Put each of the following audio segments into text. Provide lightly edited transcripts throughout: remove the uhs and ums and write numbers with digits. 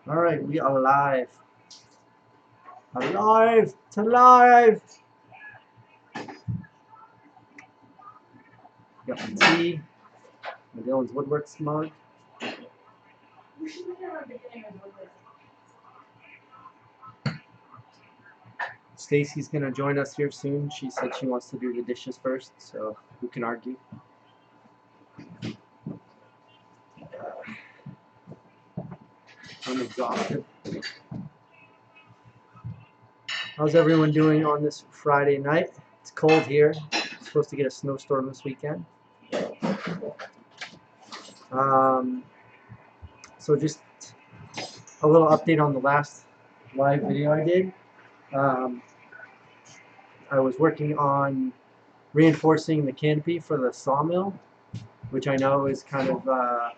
All right, we are live. Alive! It's alive! Got my tea, my Dillons Woodworks mug. Stacy's gonna join us here soon. She said she wants to do the dishes first, so who can argue? I'm exhausted. How's everyone doing on this Friday night? It's cold here. It's supposed to get a snowstorm this weekend. So just a little update on the last live video I did. I was working on reinforcing the canopy for the sawmill, which I know is kind of a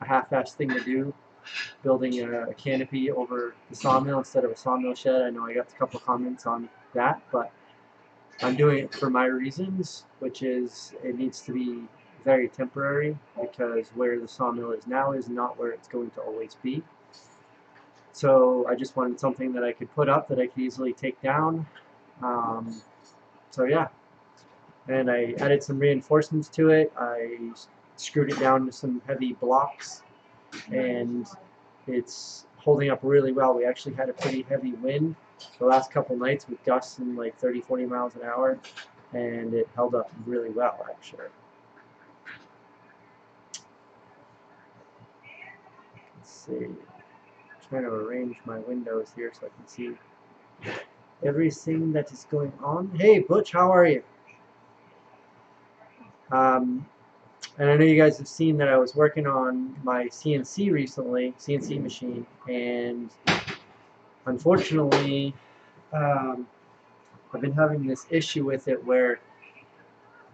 half-assed thing to do, building a canopy over the sawmill instead of a sawmill shed. I know I got a couple comments on that, but I'm doing it for my reasons, which is it needs to be very temporary because where the sawmill is now is not where it's going to always be. So I just wanted something that I could put up that I could easily take down. So yeah, and I added some reinforcements to it. I screwed it down to some heavy blocks, and it's holding up really well. We actually had a pretty heavy wind the last couple nights with gusts in like 30-40 miles an hour, and it held up really well actually. Let's see. I'm trying to arrange my windows here so I can see everything that is going on. Hey Butch, how are you? And I know you guys have seen that I was working on my CNC recently, CNC machine, and unfortunately I've been having this issue with it where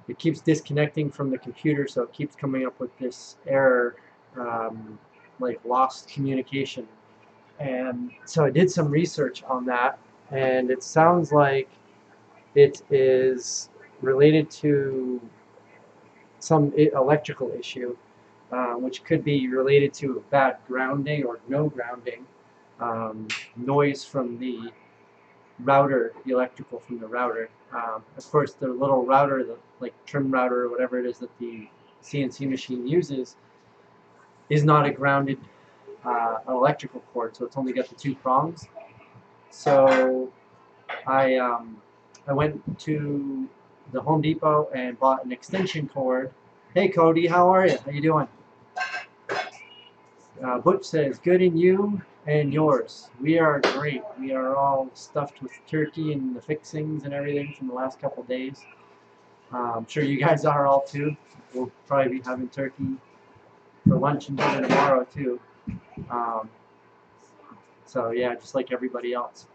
it keeps disconnecting from the computer, so it keeps coming up with this error, like lost communication. And so I did some research on that, and it sounds like it is related to some electrical issue, which could be related to bad grounding or no grounding, noise from the router, the electrical from the router. Of course, the little router, the like trim router or whatever it is that the CNC machine uses, is not a grounded electrical cord, so it's only got the two prongs. So I went to the Home Depot and bought an extension cord. Hey Cody, how are you? How you doing? Butch says, good in you and yours. We are great. We are all stuffed with turkey and the fixings and everything from the last couple days. I'm sure you guys are all too. We'll probably be having turkey for lunch and dinner tomorrow too. So yeah, just like everybody else.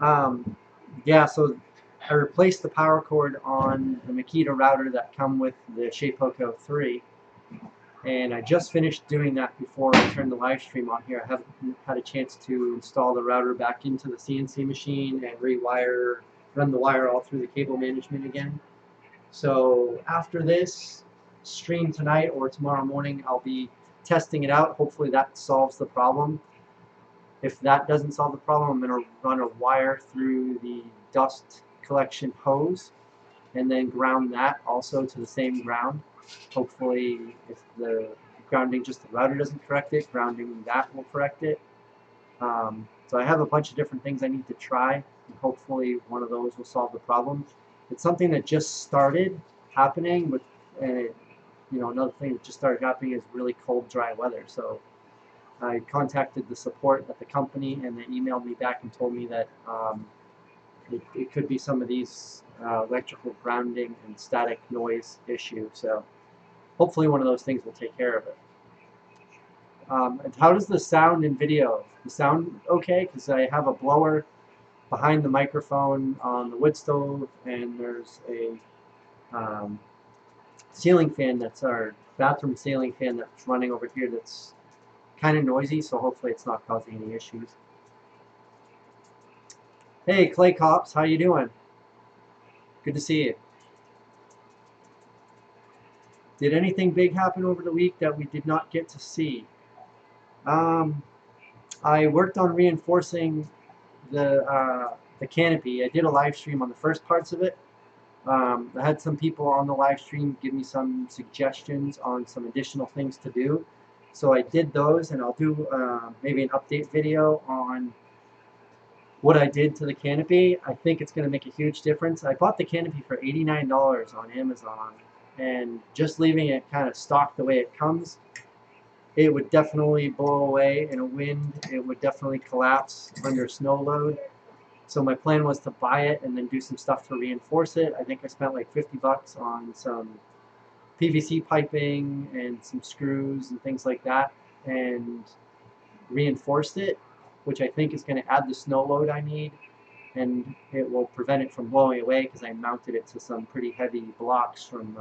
Yeah, so I replaced the power cord on the Makita router that come with the Shapeoko 3. And I just finished doing that before I turned the live stream on here. I haven't had a chance to install the router back into the CNC machine and run the wire all through the cable management again. So after this stream tonight or tomorrow morning, I'll be testing it out. Hopefully that solves the problem. If that doesn't solve the problem, I'm going to run a wire through the dust collection hose and then ground that also to the same ground. Hopefully, if the grounding just the router doesn't correct it, grounding that will correct it. So I have a bunch of different things I need to try, and hopefully one of those will solve the problem. It's something that just started happening, but another thing that just started happening is really cold, dry weather. So I contacted the support at the company, and they emailed me back and told me that it could be some of these electrical grounding and static noise issue. So hopefully one of those things will take care of it. And how does the sound in video? The sound okay? Because I have a blower behind the microphone on the wood stove, and there's a ceiling fan that's our bathroom ceiling fan that's running over here that's kind of noisy, so hopefully it's not causing any issues. Hey Clay Cops, how you doing? Good to see you. Did anything big happen over the week that we did not get to see? I worked on reinforcing the canopy. I did a live stream on the first parts of it. I had some people on the live stream give me some suggestions on some additional things to do. So I did those, and I'll do maybe an update video on what I did to the canopy. I think it's going to make a huge difference. I bought the canopy for $89 on Amazon, and just leaving it kind of stocked the way it comes, it would definitely blow away in a wind. It would definitely collapse under snow load. So my plan was to buy it and then do some stuff to reinforce it. I think I spent like 50 bucks on some PVC piping and some screws and things like that, and reinforced it, which I think is going to add the snow load I need, and it will prevent it from blowing away because I mounted it to some pretty heavy blocks from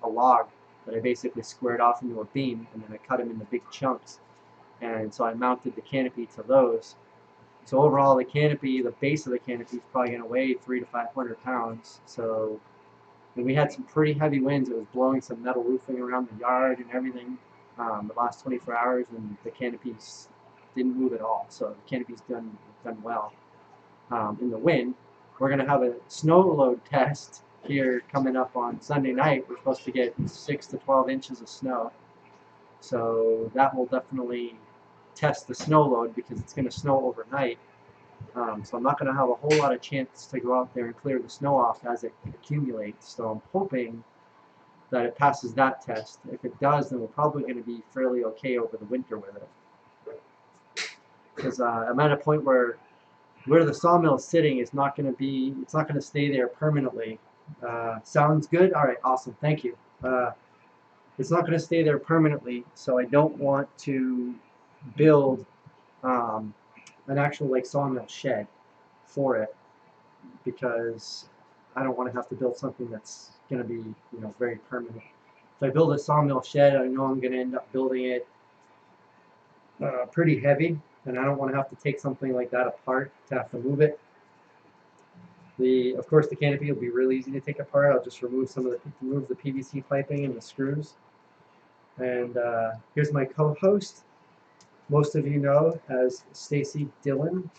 a log that I basically squared off into a beam, and then I cut them into big chunks. And so I mounted the canopy to those. So overall, the canopy, the base of the canopy is probably going to weigh 300 to 500 pounds. So, and we had some pretty heavy winds. It was blowing some metal roofing around the yard and everything the last 24 hours, and the canopies didn't move at all. So the canopy's done well. In the wind, we're going to have a snow load test here coming up on Sunday night. We're supposed to get 6 to 12 inches of snow. So that will definitely test the snow load because it's going to snow overnight. So I'm not going to have a whole lot of chance to go out there and clear the snow off as it accumulates. So I'm hoping that it passes that test. If it does, then we're probably going to be fairly okay over the winter with it. Because I'm at a point where the sawmill is sitting is not going to be, it's not going to stay there permanently. Sounds good? All right, awesome, thank you. It's not going to stay there permanently, so I don't want to build an actual like sawmill shed for it, because I don't want to have to build something that's going to be, you know, very permanent. If I build a sawmill shed, I know I'm going to end up building it pretty heavy, and I don't want to have to take something like that apart to have to move it. Of course, the canopy will be really easy to take apart. I'll just remove the PVC piping and the screws. And here's my co-host. Most of you know as Stacy Dillon,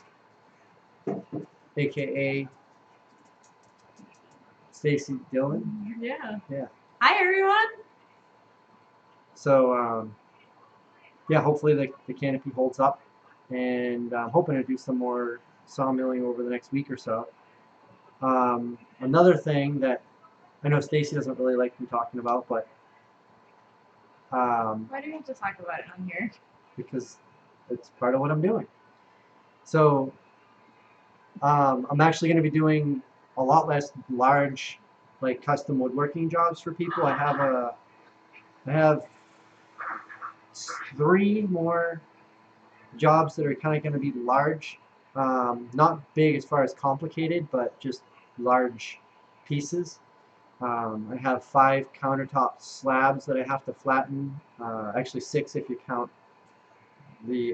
aka Stacy Dillon. Yeah. Yeah. Hi everyone. So yeah, hopefully the canopy holds up, and I'm hoping to do some more sawmilling over the next week or so. Another thing that I know Stacy doesn't really like me talking about, but Why do we have to talk about it on here? because it's part of what I'm doing. So I'm actually going to be doing a lot less large, like custom woodworking jobs for people. I have 3 more jobs that are kind of going to be large, not big as far as complicated, but just large pieces. I have 5 countertop slabs that I have to flatten, actually 6 if you count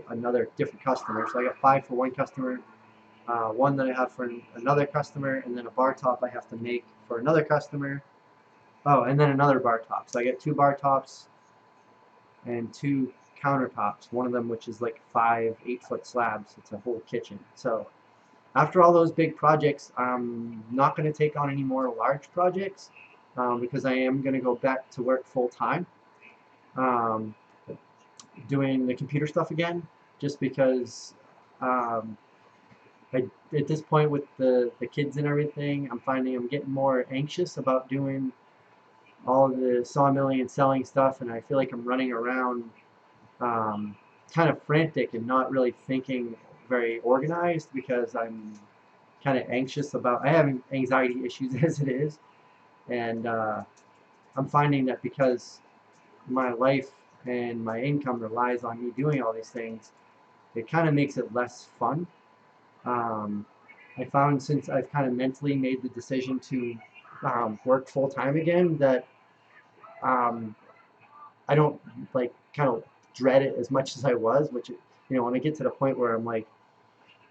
another different customer. So I got 5 for one customer, 1 that I have for another customer, and then a bar top I have to make for another customer. Oh, and then another bar top. So I get 2 bar tops and 2 countertops, one of them which is like 5 8-foot slabs. It's a whole kitchen. So after all those big projects, I'm not going to take on any more large projects, because I am going to go back to work full time, doing the computer stuff again, just because at this point with the kids and everything, I'm finding I'm getting more anxious about doing all the sawmilling and selling stuff, and I feel like I'm running around kind of frantic and not really thinking very organized, because I'm kind of anxious about, I have anxiety issues as it is, and I'm finding that because my life and my income relies on me doing all these things, it kind of makes it less fun. I found since I've kind of mentally made the decision to work full time again, that I don't like kind of dread it as much as I was, which, you know, when I get to the point where I'm like,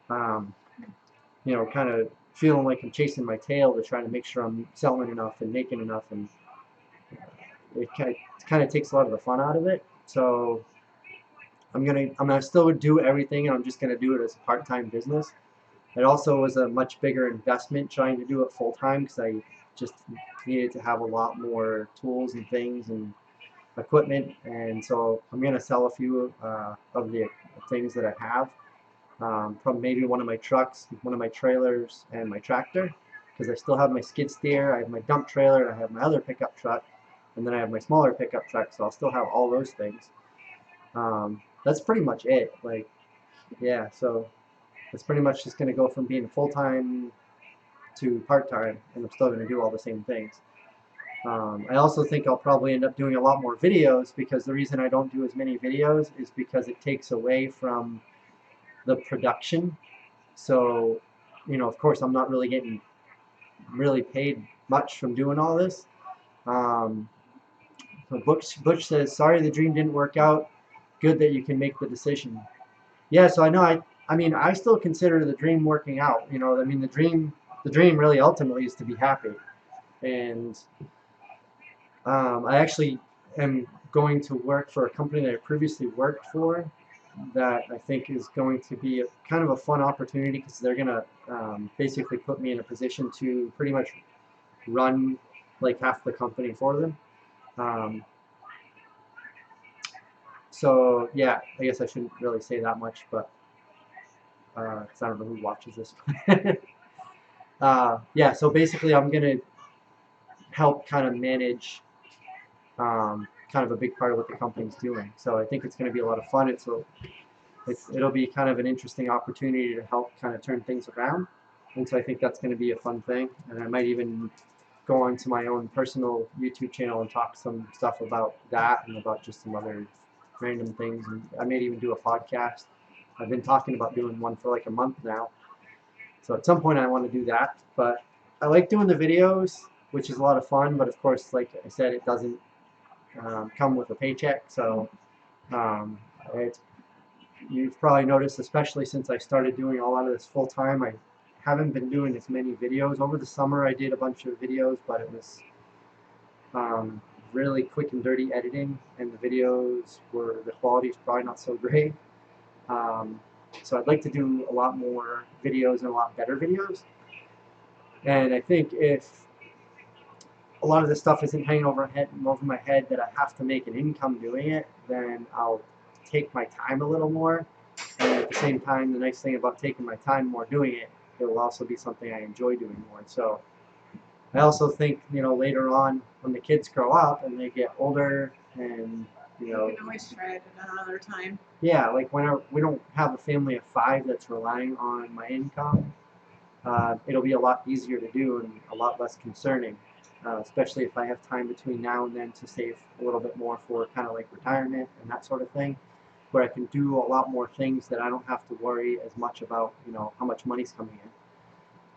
you know, kind of feeling like I'm chasing my tail to try to make sure I'm selling enough and making enough, and it kind of takes a lot of the fun out of it. So I'm gonna still do everything, and I'm just gonna do it as a part-time business. It also was a much bigger investment trying to do it full-time because I just needed to have a lot more tools and things and equipment, and so I'm gonna sell a few of the things that I have, from maybe one of my trucks, one of my trailers, and my tractor, because I still have my skid steer, I have my dump trailer, and I have my other pickup truck, and then I have my smaller pickup truck, so I'll still have all those things. That's pretty much it. Like, yeah, so it's pretty much just gonna go from being full-time to part-time, and I'm still gonna do all the same things. I also think I'll probably end up doing a lot more videos, because the reason I don't do as many videos is because it takes away from the production. So, of course, I'm not really getting really paid much from doing all this. Um, so Butch says, "Sorry, the dream didn't work out. Good that you can make the decision." Yeah, so I know. I mean, I still consider the dream working out. I mean, the dream really ultimately is to be happy, and I actually am going to work for a company that I previously worked for, that I think is going to be kind of a fun opportunity, because they're going to basically put me in a position to pretty much run like half the company for them. Um, so yeah, I guess I shouldn't really say that much, but because I don't know who watches this. Yeah, so basically I'm going to help kind of manage kind of a big part of what the company's doing. So I think it's going to be a lot of fun. It'll be kind of an interesting opportunity to help kind of turn things around. And so I think that's going to be a fun thing. And I might even go onto my own personal YouTube channel and talk some stuff about that and about just some other random things. And I may even do a podcast. I've been talking about doing one for like a month now. So at some point I want to do that. But I like doing the videos, which is a lot of fun. But of course, like I said, it doesn't come with a paycheck. So it's you've probably noticed, especially since I started doing a lot of this full time, I haven't been doing as many videos. Over the summer, I did a bunch of videos, but it was really quick and dirty editing, and the quality is probably not so great. So I'd like to do a lot more videos and a lot better videos. And I think if a lot of this stuff isn't hanging over my head that I have to make an income doing it, then I'll take my time a little more. And at the same time, the nice thing about taking my time more doing it, it will also be something I enjoy doing more. So I also think, later on when the kids grow up and they get older, and You can always try it at another time. yeah, like when we don't have a family of 5 that's relying on my income, it'll be a lot easier to do and a lot less concerning. Especially if I have time between now and then to save a little bit more for kind of like retirement and that sort of thing, where I can do a lot more things that I don't have to worry as much about, how much money's coming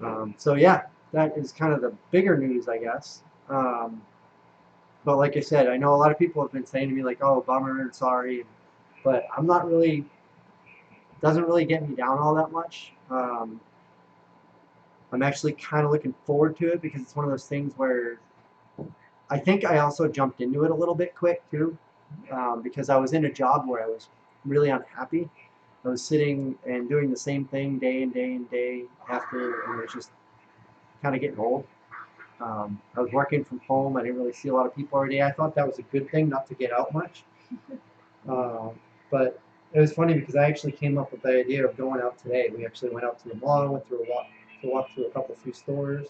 in. So yeah, that is kind of the bigger news, I guess. But like I said, I know a lot of people have been saying to me like, "Oh, bummer and sorry," but I'm not really. Doesn't really get me down all that much. I'm actually kind of looking forward to it, because it's one of those things where I think I also jumped into it a little bit quick too, because I was in a job where I was really unhappy. I was sitting and doing the same thing day and day and day after, and it was just kind of getting old. I was working from home. I didn't really see a lot of people every day. I thought that was a good thing, not to get out much. But it was funny because I actually came up with the idea of going out today. We actually went out to the mall, went through to walk through a few stores.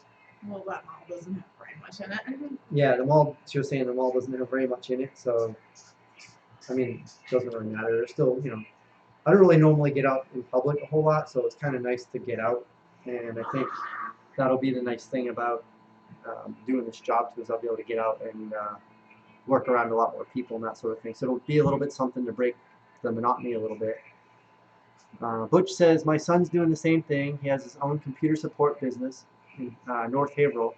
Well, that mall doesn't have very much in it. Yeah, the mall. She was saying the mall doesn't have very much in it, so I mean, it doesn't really matter. There's still, I don't really normally get out in public a whole lot, so it's kind of nice to get out. And I think that'll be the nice thing about doing this job too, is I'll be able to get out and work around a lot more people and that sort of thing. So it'll be a little bit something to break the monotony a little bit. Butch says, my son's doing the same thing. He has his own computer support business in North Haverhill.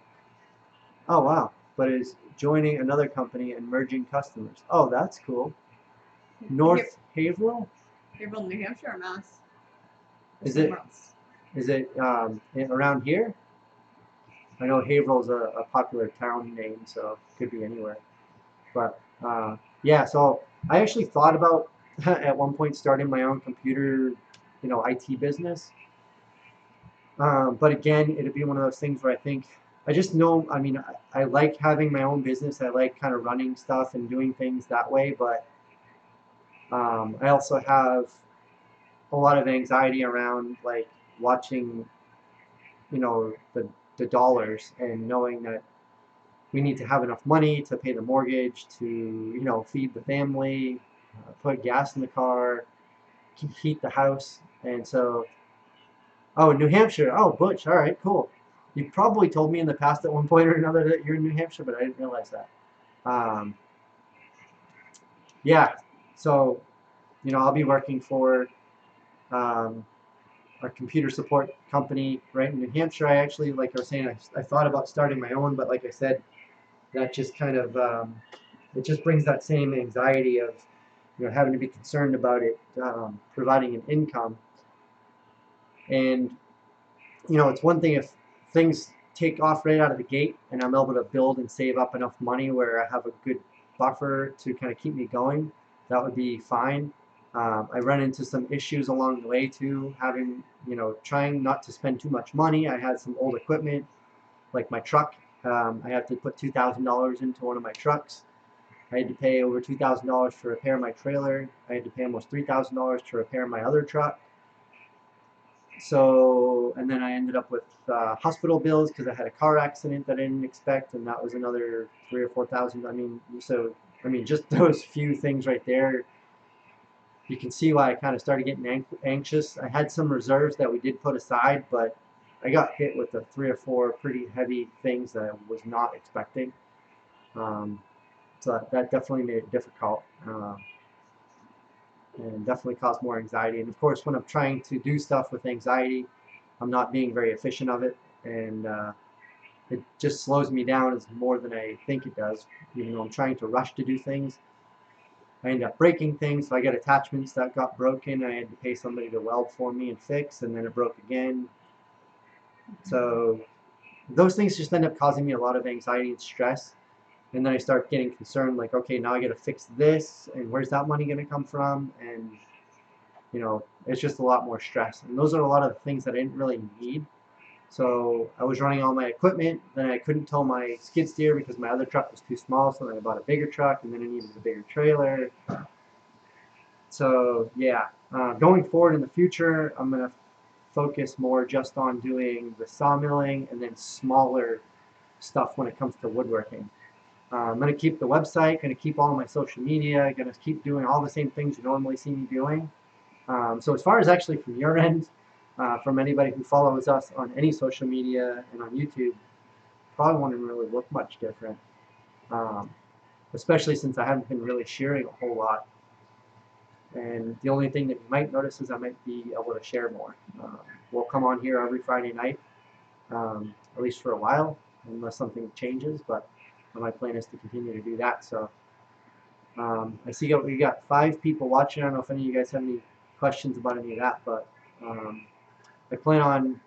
Oh, wow. But is joining another company and merging customers. Oh, that's cool. North Haverhill? Haverhill, New Hampshire, or Mass? Is it around here? I know Haverhill's a popular town name, so it could be anywhere. But yeah, so I actually thought about at one point starting my own computer, IT business. But again, it'd be one of those things where I think I just know. I mean, I like having my own business. I like kind of running stuff and doing things that way. But I also have a lot of anxiety around like watching, the dollars and knowing that we need to have enough money to pay the mortgage, to feed the family, put gas in the car, heat the house, and so. Oh, New Hampshire. Oh, Butch. All right, cool. You probably told me in the past at one point or another that you're in New Hampshire, but I didn't realize that. Um, yeah, so I'll be working for um, a computer support company right in New Hampshire. I actually, like I was saying, I thought about starting my own, but like I said, that just kind of it just brings that same anxiety of having to be concerned about it providing an income. And it's one thing if things take off right out of the gate and I'm able to build and save up enough money where I have a good buffer to kind of keep me going. That would be fine. I run into some issues along the way too, having, trying not to spend too much money. I had some old equipment, like my truck. I had to put $2,000 into one of my trucks. I had to pay over $2,000 to repair my trailer. I had to pay almost $3,000 to repair my other truck. So, and then I ended up with hospital bills because I had a car accident that I didn't expect, and that was another 3 or 4 thousand. I mean, just those few things right there, you can see why I kind of started getting anxious. I had some reserves that we did put aside, but I got hit with the 3 or 4 pretty heavy things that I was not expecting. Um, so that definitely made it difficult. And definitely caused more anxiety. And of course, when I'm trying to do stuff with anxiety, I'm not being very efficient of it, and it just slows me down as more than I think it does. Even though I'm trying to rush to do things, I end up breaking things. So I got attachments that got broken. I had to pay somebody to weld for me and fix, and then it broke again. So those things just end up causing me a lot of anxiety and stress. And then I start getting concerned, like, okay, now I got to fix this, and where's that money going to come from? And it's just a lot more stress. And those are a lot of the things that I didn't really need. So I was running all my equipment, then I couldn't tow my skid steer because my other truck was too small, so then I bought a bigger truck, and then I needed a bigger trailer. So yeah, going forward in the future, I'm going to focus more just on doing the sawmilling and then smaller stuff when it comes to woodworking. I'm going to keep the website, going to keep all my social media, going to keep doing all the same things you normally see me doing. So as far as actually from your end, from anybody who follows us on any social media and on YouTube, probably won't really look much different. Um, Especially since I haven't been really sharing a whole lot. And the only thing that you might notice is I might be able to share more. We'll come on here every Friday night, at least for a while, unless something changes. But my plan is to continue to do that. So I see we got 5 people watching. I don't know if any of you guys have any questions about any of that, but I plan on,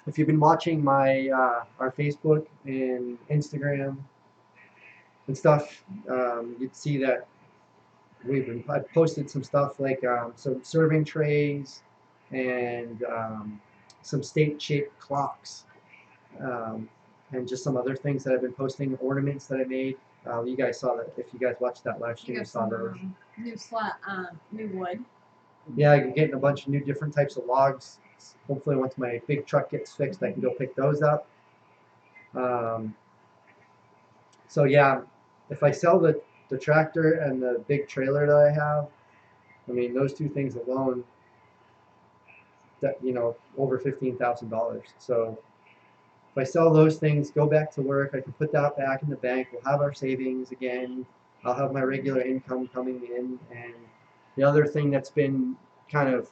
if you've been watching my our Facebook and Instagram and stuff, you'd see that I've posted some stuff like some serving trays and some state-shaped clocks, and just some other things that I've been posting, ornaments that I made. You guys saw that. If you guys watched that live stream, you saw those. New wood. Yeah, I'm getting a bunch of new different types of logs. Hopefully, once my big truck gets fixed, I can go pick those up. So yeah, if I sell the tractor and the big trailer that I have, I mean those 2 things alone, that over $15,000. So if I sell those things, go back to work, I can put that back in the bank. We'll have our savings again. I'll have my regular income coming in. And the other thing that's been kind of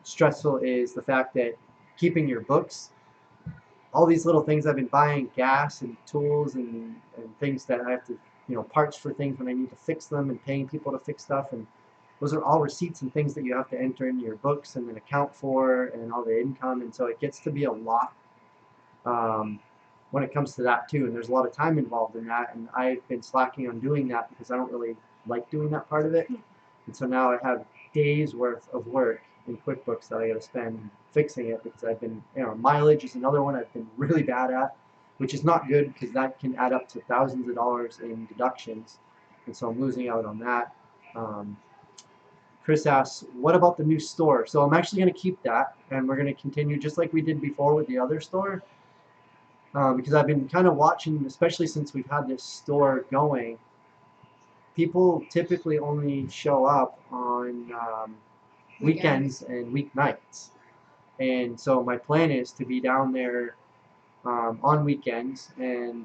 stressful is the fact that keeping your books, all these little things I've been buying, gas and tools and things that I have to, parts for things when I need to fix them, and paying people to fix stuff, and those are all receipts and things that you have to enter into your books and then account for, and all the income, and so it gets to be a lot. when it comes to that too. And there's a lot of time involved in that, and I've been slacking on doing that because I don't really like doing that part of it. And so now I have days worth of work in QuickBooks that I got to spend fixing it because I've been, mileage is another one I've been really bad at, which is not good because that can add up to thousands of dollars in deductions. And so I'm losing out on that. Chris asks, what about the new store? So I'm actually going to keep that, and we're going to continue just like we did before with the other store. Because I've been kind of watching, especially since we've had this store going, people typically only show up on weekends and weeknights. And so my plan is to be down there on weekends, and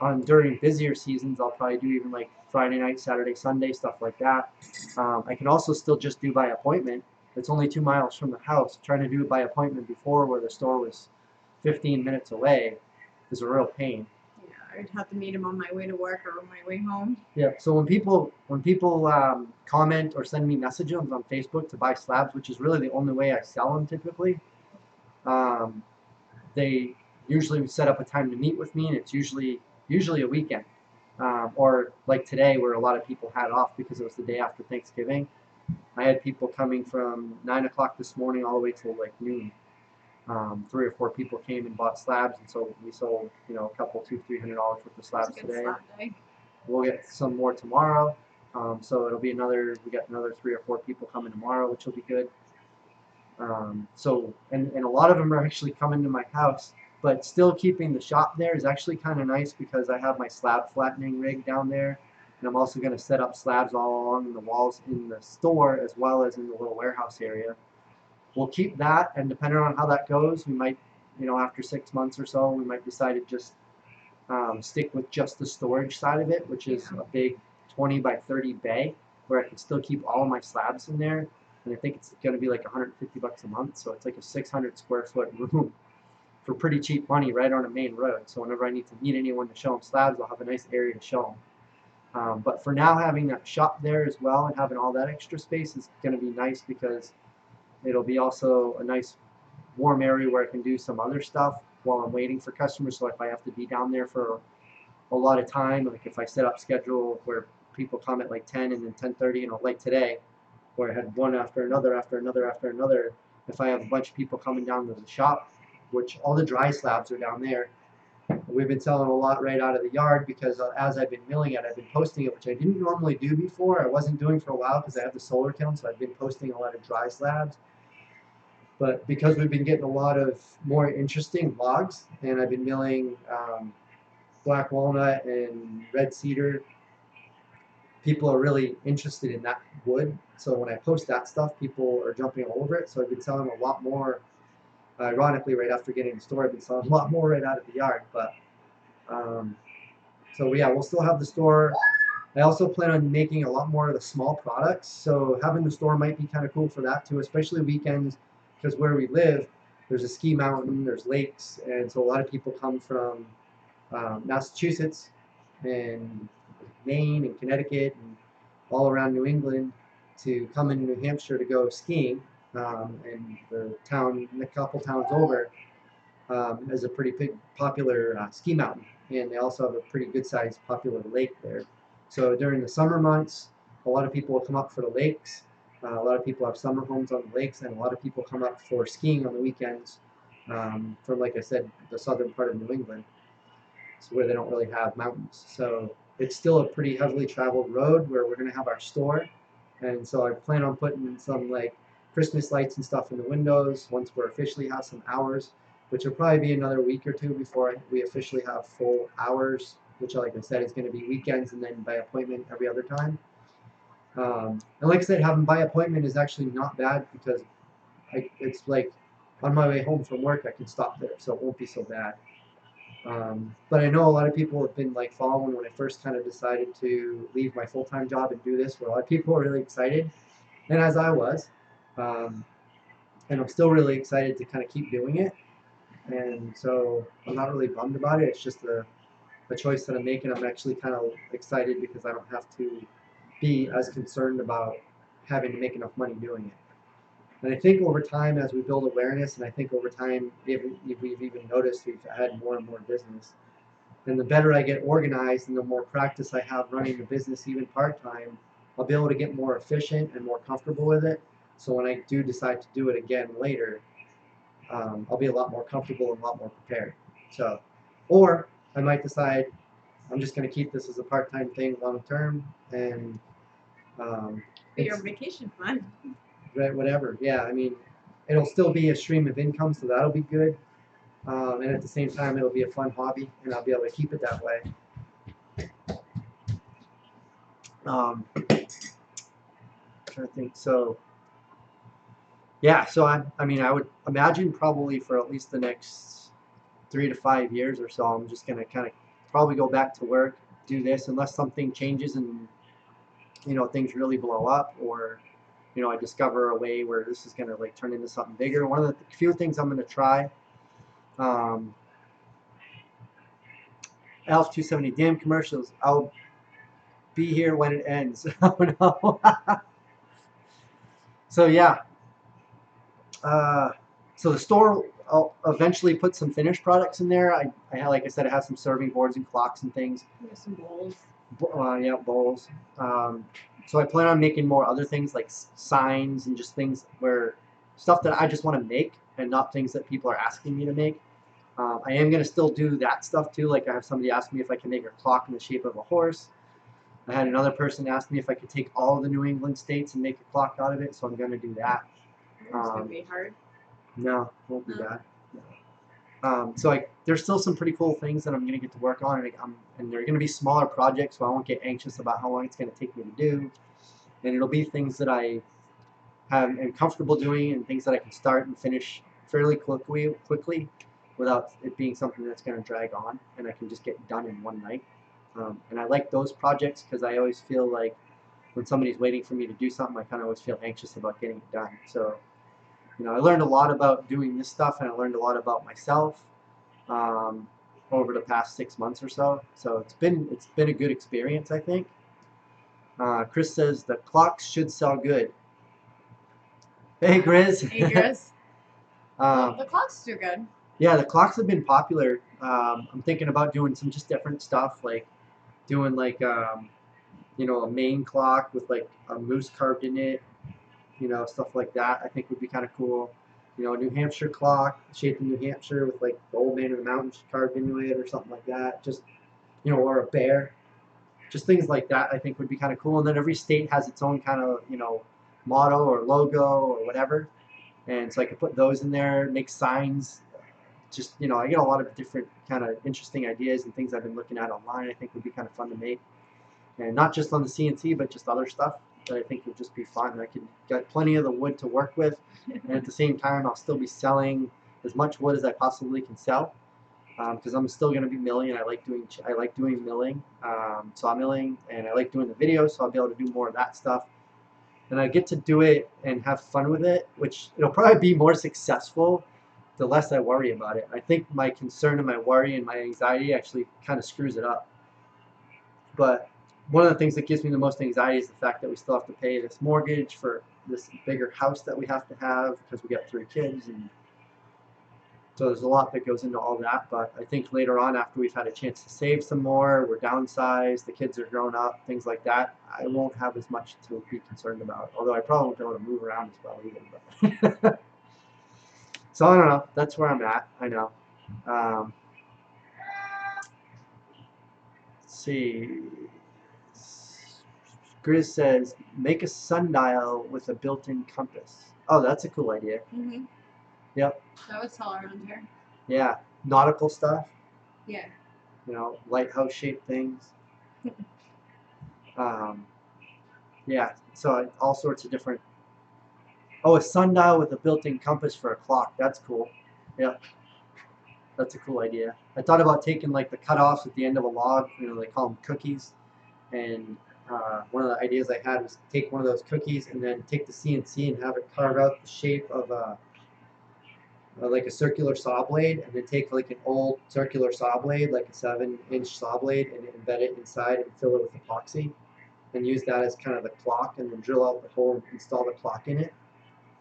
on during busier seasons I'll probably do even like Friday night, Saturday, Sunday, stuff like that. I can also still just do by appointment. It's only 2 miles from the house. Trying to do it by appointment before, where the store was 15 minutes away, is a real pain. Yeah, I'd have to meet him on my way to work or on my way home. Yeah. So when people comment or send me messages on Facebook to buy slabs, which is really the only way I sell them typically, they usually set up a time to meet with me, and it's usually a weekend, or like today where a lot of people had off because it was the day after Thanksgiving. I had people coming from 9 o'clock this morning all the way till like noon. 3 or 4 people came and bought slabs, and so we sold, a couple, $200-300 worth of slabs It's a good today. slab day. We'll get some more tomorrow, so it'll be we got another 3 or 4 people coming tomorrow, which will be good. So and a lot of them are actually coming to my house, but still keeping the shop there is actually kind of nice because I have my slab flattening rig down there, and I'm also going to set up slabs all along the walls in the store as well as in the little warehouse area. We'll keep that, and depending on how that goes, we might, after 6 months or so, we might decide to just stick with just the storage side of it, which is a big 20 by 30 bay where I can still keep all of my slabs in there. And I think it's going to be like $150 a month, so it's like a 600 square foot room for pretty cheap money right on a main road. So whenever I need to meet anyone to show them slabs, I'll have a nice area to show them. But for now, having that shop there as well and having all that extra space is going to be nice because it'll be also a nice warm area where I can do some other stuff while I'm waiting for customers. So if I have to be down there for a lot of time, like if I set up schedule where people come at like 10 and then 10:30, like today, where I had one after another, after another, after another. If I have a bunch of people coming down to the shop, which all the dry slabs are down there, we've been selling a lot right out of the yard because as I've been milling it, I've been posting it, which I didn't normally do before. I wasn't doing for a while because I have the solar kiln, so I've been posting a lot of dry slabs. But because we've been getting a lot of more interesting logs, and I've been milling black walnut and red cedar, people are really interested in that wood. So when I post that stuff, people are jumping all over it. So I've been selling a lot more. Ironically, right after getting the store, I've been selling a lot more right out of the yard. But so yeah, we'll still have the store. I also plan on making a lot more of the small products. So having the store might be kind of cool for that too, especially weekends, because where we live, there's a ski mountain, there's lakes, and so a lot of people come from Massachusetts and Maine and Connecticut and all around New England to come into New Hampshire to go skiing. And the town, a couple towns over, is a pretty big popular ski mountain, and they also have a pretty good sized popular lake there. So during the summer months, a lot of people will come up for the lakes. A lot of people have summer homes on the lakes, and a lot of people come up for skiing on the weekends from, like I said, the southern part of New England, so where they don't really have mountains. So it's still a pretty heavily traveled road where we're going to have our store. And so I plan on putting some like Christmas lights and stuff in the windows once we're officially have some hours, which will probably be another week or two before we officially have full hours, which, like I said, is going to be weekends and then by appointment every other time. And like I said, having by appointment is actually not bad because it's like on my way home from work, I can stop there, so it won't be so bad. But I know a lot of people have been like following when I first kind of decided to leave my full-time job and do this, where a lot of people were really excited, and as I was. And I'm still really excited to kind of keep doing it. And so I'm not really bummed about it. It's just a choice that I'm making. I'm actually kind of excited because I don't have to be as concerned about having to make enough money doing it. And I think over time, as we build awareness, and I think over time, if we've even noticed we've had more and more business. And the better I get organized and the more practice I have running the business, even part-time, I'll be able to get more efficient and more comfortable with it. So when I do decide to do it again later, I'll be a lot more comfortable and a lot more prepared. So, or I might decide I'm just going to keep this as a part-time thing long term, and For your vacation fund. right, whatever. Yeah, I mean, it'll still be a stream of income, so that'll be good. And at the same time, it'll be a fun hobby, and I'll be able to keep it that way. I'm trying to think. So, yeah. So I mean, I would imagine probably for at least the next 3 to 5 years or so, I'm just gonna kind of probably go back to work, do this, unless something changes and things really blow up, or I discover a way where this is gonna like turn into something bigger. One of the few things I'm gonna try. Alf 270 damn commercials. I'll be here when it ends. Oh no. So yeah. So the store, I'll eventually put some finished products in there. Like I said, I have some serving boards and clocks and things. You have some bowls. Yeah, bowls. So I plan on making more other things like signs and just things where stuff that I just want to make and not things that people are asking me to make. I am going to still do that stuff too. Like I have somebody ask me if I can make a clock in the shape of a horse. I had another person ask me if I could take all the New England states and make a clock out of it. So I'm going to do that. It's gonna be hard. No, won't be bad. No. So there's still some pretty cool things that I'm going to get to work on, and they're going to be smaller projects, so I won't get anxious about how long it's going to take me to do. And it'll be things that I am comfortable doing, and things that I can start and finish fairly quickly, without it being something that's going to drag on, and I can just get done in one night. And I like those projects because I always feel like when somebody's waiting for me to do something, I kind of always feel anxious about getting it done. So, I learned a lot about doing this stuff, and I learned a lot about myself over the past 6 months or so. So it's been a good experience, I think. Chris says the clocks should sell good. Hey, Grizz. Hey, Grizz. The clocks do good. Yeah, the clocks have been popular. I'm thinking about doing some just different stuff, like doing like a main clock with like a moose carved in it, stuff like that. I think would be kind of cool. A New Hampshire clock shaped in New Hampshire with like the old man of the mountains carved into it or something like that. Just, or a bear. Just things like that I think would be kind of cool. And then every state has its own kind of, motto or logo or whatever. And so I could put those in there, make signs. Just, I get a lot of different kind of interesting ideas and things I've been looking at online I think would be kind of fun to make. And not just on the CNC, but just other stuff that I think would just be fun. I could get plenty of the wood to work with, and at the same time, I'll still be selling as much wood as I possibly can sell, because I'm still going to be milling. And I like doing milling, sawmilling, and I like doing the videos, so I'll be able to do more of that stuff. And I get to do it and have fun with it, which it'll probably be more successful the less I worry about it. I think my concern and my worry and my anxiety actually kind of screws it up. But one of the things that gives me the most anxiety is the fact that we still have to pay this mortgage for this bigger house that we have to have because we got 3 kids, and so there's a lot that goes into all that. But I think later on, after we've had a chance to save some more, we're downsized, the kids are grown up, things like that, I won't have as much to be concerned about. Although I probably won't be able to move around as well either. But so I don't know. That's where I'm at. I know. Let's see. Grizz says, make a sundial with a built-in compass. Oh, that's a cool idea. Mm-hmm. Yep. That would sell around here. Yeah. Nautical stuff. Yeah. Lighthouse-shaped things. Yeah. So all sorts of different. Oh, a sundial with a built-in compass for a clock. That's cool. Yep. That's a cool idea. I thought about taking like the cutoffs at the end of a log. They call them cookies. And one of the ideas I had was take one of those cookies and then take the CNC and have it carve out the shape of like a circular saw blade, and then take like an old circular saw blade, like a 7-inch saw blade, and embed it inside and fill it with epoxy, and use that as kind of the clock, and then drill out the hole and install the clock in it.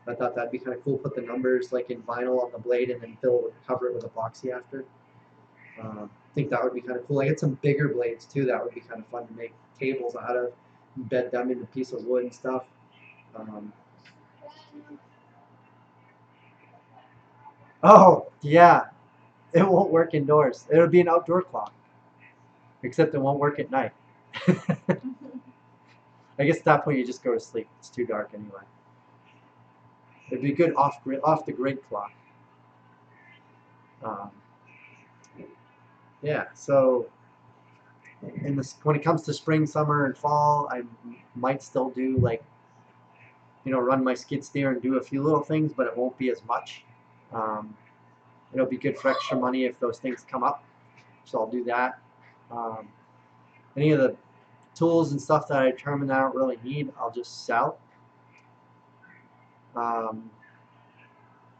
I thought that'd be kind of cool. Put the numbers like in vinyl on the blade and then cover it with epoxy after. I think that would be kind of cool. I get some bigger blades too. That would be kind of fun to make tables out of, bed them in a piece of wood and stuff. Oh yeah, it won't work indoors. It'll be an outdoor clock, except it won't work at night. I guess at that point you just go to sleep. It's too dark anyway. It'd be a good off the grid clock. Um, yeah. So when it comes to spring, summer, and fall, I might still do like run my skid steer and do a few little things, but it won't be as much. It'll be good for extra money if those things come up, so I'll do that. Any of the tools and stuff that I determine that I don't really need, I'll just sell.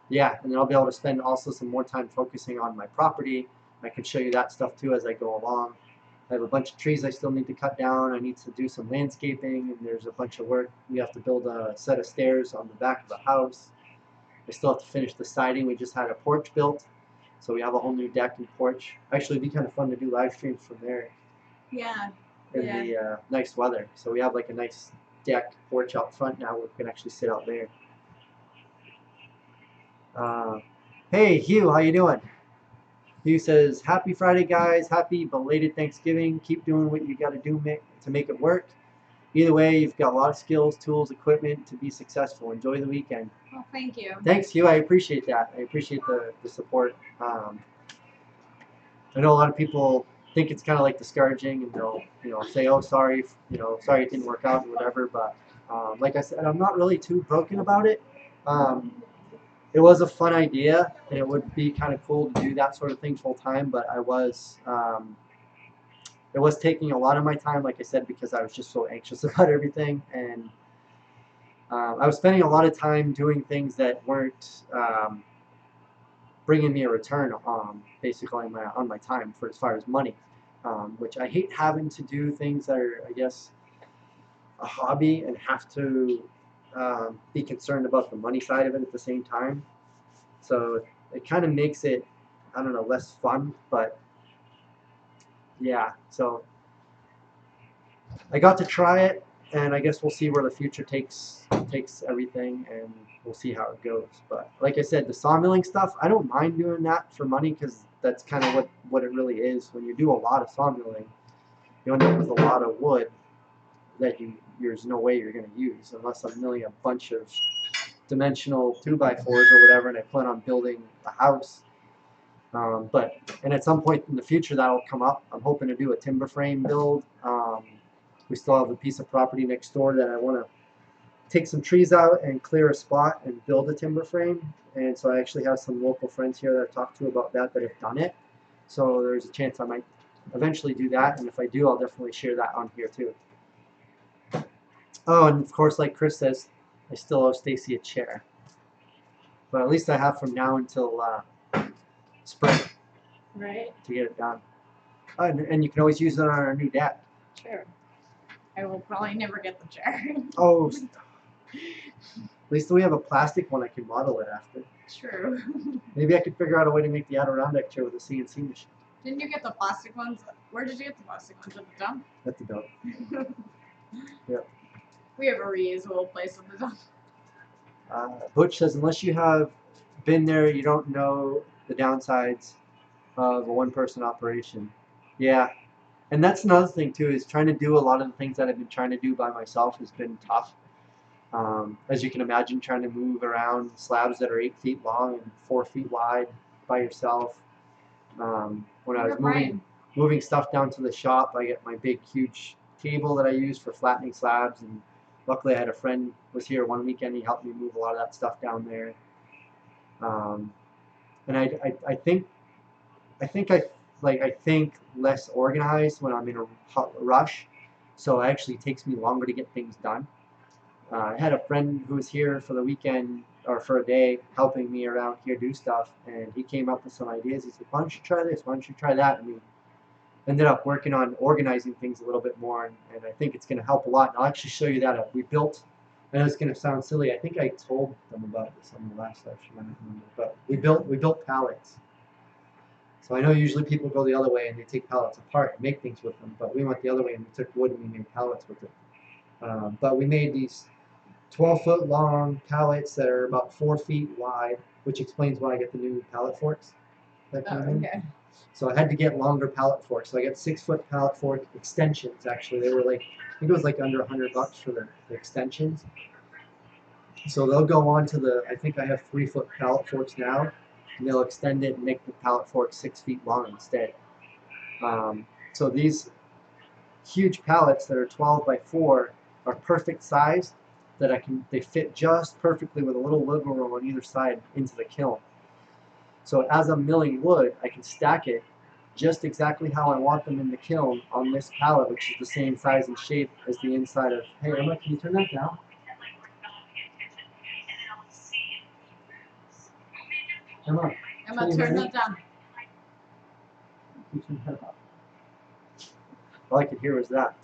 Yeah, and then I'll be able to spend also some more time focusing on my property. I can show you that stuff too as I go along. I have a bunch of trees I still need to cut down. I need to do some landscaping, and there's a bunch of work. We have to build a set of stairs on the back of the house. I still have to finish the siding. We just had a porch built, so we have a whole new deck and porch. Actually, it'd be kind of fun to do live streams from there. Yeah. In the nice weather. So we have like a nice deck porch out front now. We can actually sit out there. Hey Hugh, how you doing? Hugh says, "Happy Friday, guys. Happy belated Thanksgiving. Keep doing what you got to do to make it work. Either way, you've got a lot of skills, tools, equipment to be successful. Enjoy the weekend." Well, thank you. Thanks, Hugh. I appreciate that. I appreciate the support. I know a lot of people think it's kind of like discouraging, and they'll say, "Oh, sorry, sorry it didn't work out," or whatever. But like I said, I'm not really too broken about it. It was a fun idea, and it would be kind of cool to do that sort of thing full time. But it was taking a lot of my time, like I said, because I was just so anxious about everything, and I was spending a lot of time doing things that weren't bringing me a return basically on my time for as far as money, which I hate having to do things that are, I guess, a hobby and have to be concerned about the money side of it at the same time. So it kind of makes it, I don't know, less fun. But yeah, so I got to try it, and I guess we'll see where the future takes everything, and we'll see how it goes. But like I said, the sawmilling stuff, I don't mind doing that for money, because that's kind of what it really is. When you do a lot of sawmilling, you end up with a lot of wood that there's no way you're going to use unless I'm milling a bunch of dimensional 2x4s or whatever, and I plan on building a house. And at some point in the future that'll come up. I'm hoping to do a timber frame build. We still have a piece of property next door that I want to take some trees out and clear a spot and build a timber frame. And so I actually have some local friends here that I've talked to about that have done it. So there's a chance I might eventually do that, and if I do, I'll definitely share that on here too. Oh, and of course, like Chris says, I still owe Stacy a chair. But at least I have from now until spring Right. to get it done. And you can always use it on our new deck. Sure. I will probably never get the chair. Oh, at least we have a plastic one I can model it after. True. Maybe I could figure out a way to make the Adirondack chair with a CNC machine. Didn't you get the plastic ones? Where did you get the plastic ones? At the dump? At the dump. Yep. We have a reusable place at the dump. Butch says, unless you have been there, you don't know the downsides of a one-person operation. Yeah. And that's another thing too, is trying to do a lot of the things that I've been trying to do by myself has been tough. As you can imagine, trying to move around slabs that are 8 feet long and 4 feet wide by yourself. When I was moving stuff down to the shop, I get my big, huge table that I use for flattening slabs, and luckily I had a friend who was here one weekend. He helped me move a lot of that stuff down there. And I think I think less organized when I'm in a rush, so it actually takes me longer to get things done. I had a friend who was here for the weekend or for a day helping me around here do stuff, and he came up with some ideas. He said, "Why don't you try this? Why don't you try that?" And we ended up working on organizing things a little bit more, and I think it's going to help a lot. And I'll actually show you that. We built I know it's gonna sound silly. I think I told them about this on the last session. I don't remember, but we built pallets. So I know usually people go the other way and they take pallets apart and make things with them, but we went the other way and we took wood and we made pallets with it. But we made these 12-foot long pallets that are about 4 feet wide, which explains why I get the new pallet forks that Oh, come in. okay. So I had to get longer pallet forks. So I got 6-foot pallet fork extensions. Actually, they were like, I think it was like under $100 for the extensions. So they'll go on to the. I think I have 3-foot pallet forks now, and they'll extend it and make the pallet fork 6 feet long instead. So these huge pallets that are 12 by 4 are perfect size that they fit just perfectly with a little wiggle room on either side into the kiln. So as I'm milling wood, I can stack it just exactly how I want them in the kiln on this pallet, which is the same size and shape as the inside of. Hey Emma, can you turn that down? Emma, Emma, turn that down. you turn that up. All I could hear was that.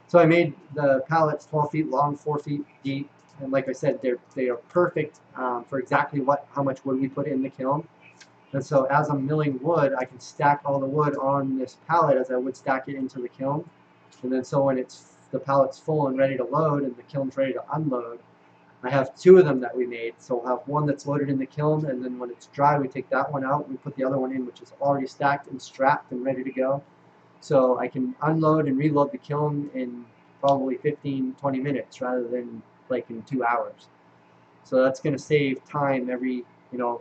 So I made the pallets 12 feet long, 4 feet deep, and like I said, they are perfect for exactly how much wood we put in the kiln. And so as I'm milling wood, I can stack all the wood on this pallet as I would stack it into the kiln. And then so when the pallet's full and ready to load and the kiln's ready to unload, I have 2 of them that we made. So I'll have one that's loaded in the kiln, and then when it's dry, we take that one out and we put the other one in, which is already stacked and strapped and ready to go. So I can unload and reload the kiln in probably 15, 20 minutes rather than like in 2 hours. So that's going to save time every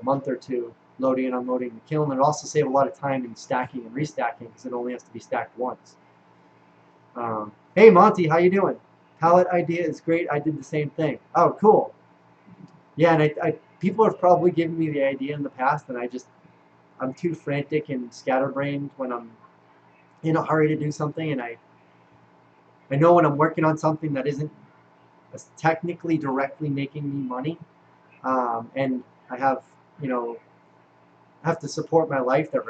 month or two loading and unloading the kiln. It'll also save a lot of time in stacking and restacking because it only has to be stacked once. Hey Monty, how you doing? Pallet idea is great. I did the same thing. Oh, cool. Yeah, and people have probably given me the idea in the past, and I'm too frantic and scatterbrained when I'm in a hurry to do something, and I know when I'm working on something that isn't technically directly making me money, and I have to support my life that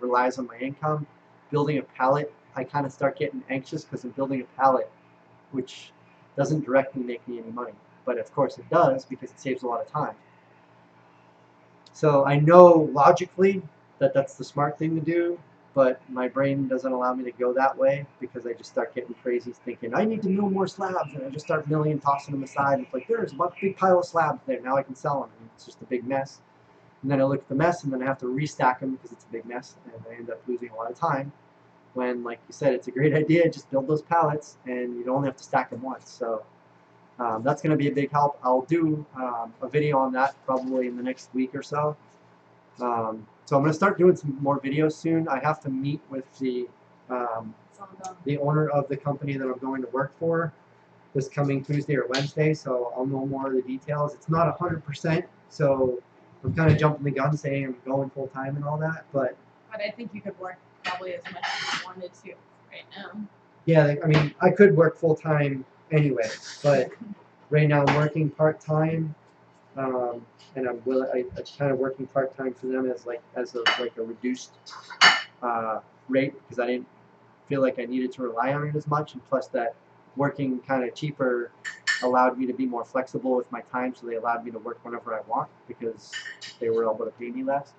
relies on my income. Building a pallet, I kind of start getting anxious because I'm building a pallet, which doesn't directly make me any money, but of course it does because it saves a lot of time. So I know logically that that's the smart thing to do, but my brain doesn't allow me to go that way because I just start getting crazy thinking, I need to mill more slabs, and I just start milling and tossing them aside. And it's like, there's a big pile of slabs there, now I can sell them. And it's just a big mess. And then I look at the mess, and then I have to restack them because it's a big mess, and I end up losing a lot of time. When, like you said, it's a great idea, just build those pallets, and you only have to stack them once. So that's going to be a big help. I'll do a video on that probably in the next week or so. So I'm going to start doing some more videos soon. I have to meet with the owner of the company that I'm going to work for this coming Tuesday or Wednesday, so I'll know more of the details. It's not 100%, so I'm kind of jumping the gun saying I'm going full time and all that, but I think you could work probably as much as you wanted to right now. yeah, I mean, I could work full time anyway, but right now I'm working part time, and I'm kind of working part time for them as a reduced rate because I didn't feel like I needed to rely on it as much, and plus that working kind of cheaper allowed me to be more flexible with my time, so they allowed me to work whenever I want because they were able to pay me less.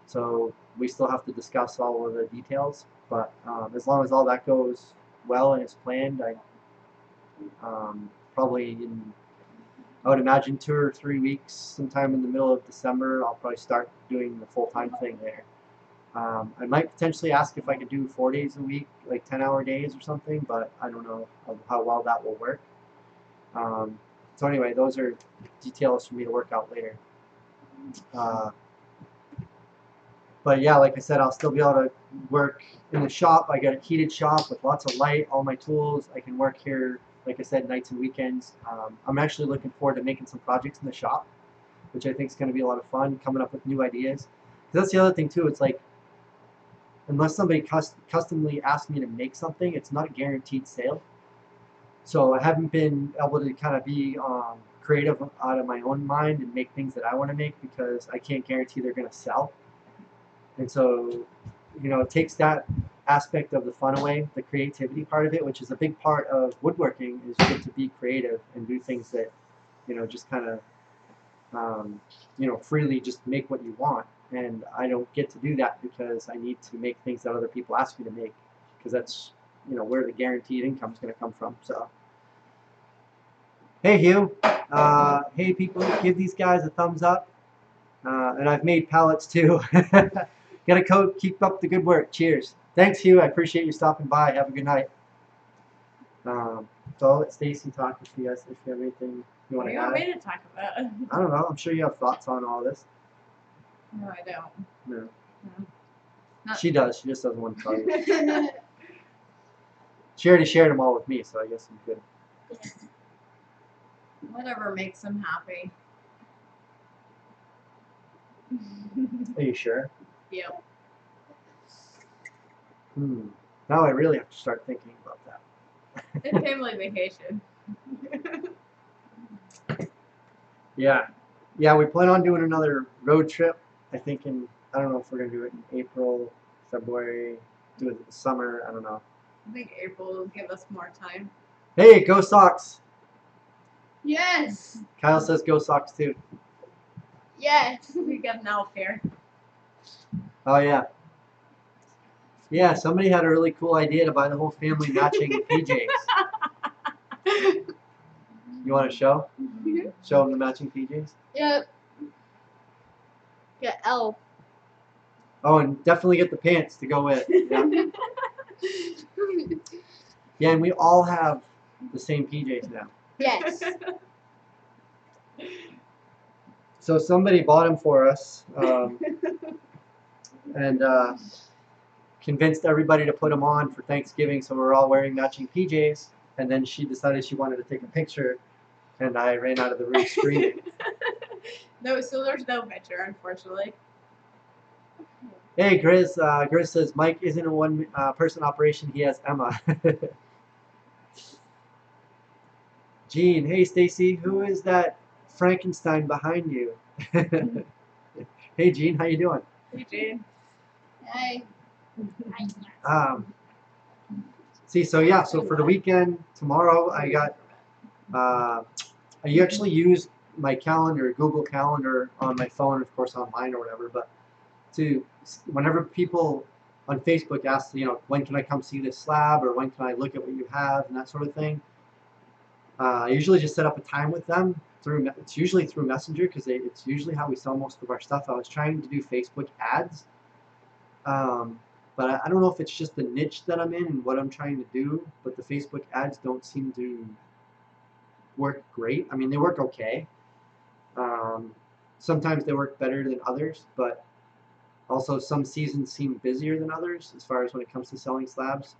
So we still have to discuss all of the details, but as long as all that goes well and is planned, I probably I would imagine 2 or 3 weeks, sometime in the middle of December, I'll probably start doing the full-time thing there. I might potentially ask if I could do 4 days a week, like 10-hour days or something, but I don't know how well that will work. So anyway, those are details for me to work out later. But yeah, like I said, I'll still be able to work in the shop. I got a heated shop with lots of light, all my tools. I can work here, like I said, nights and weekends. I'm actually looking forward to making some projects in the shop, which I think is going to be a lot of fun, coming up with new ideas. That's the other thing too. It's like, unless somebody customly asks me to make something, it's not a guaranteed sale. So I haven't been able to kind of be creative out of my own mind and make things that I want to make because I can't guarantee they're going to sell. And so, it takes that aspect of the fun away, the creativity part of it, which is a big part of woodworking, is you get to be creative and do things that, just kind of, freely just make what you want. And I don't get to do that because I need to make things that other people ask me to make, because that's, where the guaranteed income is going to come from. So, hey Hugh, hey people, give these guys a thumbs up. And I've made pallets too. Gotta keep up the good work. Cheers. Thanks, Hugh. I appreciate you stopping by. Have a good night. So I'll let Stacy talk if you have anything you want What do to you add. want me to talk about? I don't know. I'm sure you have thoughts on all this. No, I don't. No. No. She does. She just doesn't want to tell you. She already shared them all with me, so I guess I'm good. Whatever makes them happy. Are you sure? Yep. Now I really have to start thinking about that. It's family vacation. Yeah. Yeah, we plan on doing another road trip. I think I don't know if we're going to do it in April, February, do it in the summer. I don't know. I think April will give us more time. Hey, go Sox! Yes. Kyle says go Sox too. Yes. We got an elf here. Oh, yeah. Yeah, somebody had a really cool idea to buy the whole family matching PJs. You want to show? Show them the matching PJs? Yep. Get elf. Oh, and definitely get the pants to go with. Yeah. Yeah, and we all have the same PJs now. Yes. So somebody bought them for us and convinced everybody to put them on for Thanksgiving, so we're all wearing matching PJs. And then she decided she wanted to take a picture, and I ran out of the room screaming. No, so there's no picture, unfortunately. Hey, Grizz. Grizz says Mike isn't a one-person operation. He has Emma. Jean. Hey, Stacy. Who is that Frankenstein behind you? Hey, Jean. How you doing? Hey, Jane. Hey. So for the weekend tomorrow, I got. I actually use my calendar, Google Calendar, on my phone, of course, online or whatever. But whenever people on Facebook ask, when can I come see this slab, or when can I look at what you have, and that sort of thing, I usually just set up a time with them it's usually through Messenger, because it's usually how we sell most of our stuff. I was trying to do Facebook ads, but I don't know if it's just the niche that I'm in and what I'm trying to do, but the Facebook ads don't seem to work great. I mean, they work okay. Sometimes they work better than others, but also some seasons seem busier than others as far as when it comes to selling slabs.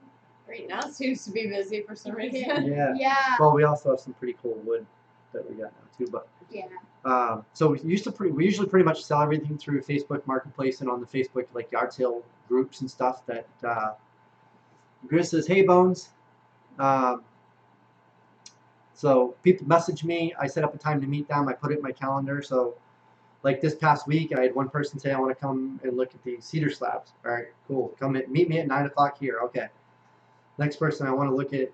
Right now seems to be busy for some reason. Yeah. Yeah. Well, we also have some pretty cool wood that we got now too, but Yeah. so we usually pretty much sell everything through Facebook Marketplace and on the Facebook yard sale groups and stuff. That Grizz says, "Hey Bones." So people message me. I set up a time to meet them. I put it in my calendar. So like this past week, I had one person say, "I want to come and look at the cedar slabs." All right, cool. Meet me at 9 o'clock here. Okay. Next person, I want to look at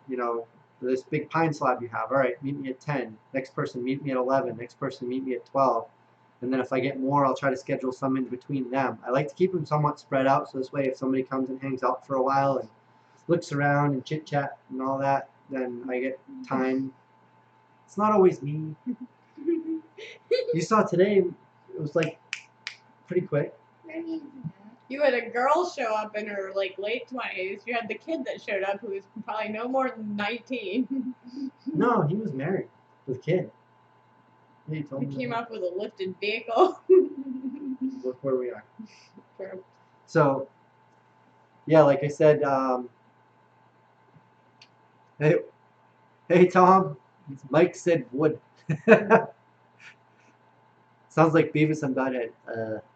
this big pine slab you have. All right, meet me at 10. Next person, meet me at 11. Next person, meet me at 12. And then if I get more, I'll try to schedule some in between them. I like to keep them somewhat spread out, so this way if somebody comes and hangs out for a while and looks around and chit chat and all that, then I get time. It's not always me. You saw today, it was pretty quick. You had a girl show up in her late 20s. You had the kid that showed up who was probably no more than 19. No, he was married with a kid. Yeah, he told We me came that. up with a lifted vehicle. Look where we are. True. So, yeah, like I said, hey Tom, Mike said wood. Sounds like Beavis and Butthead.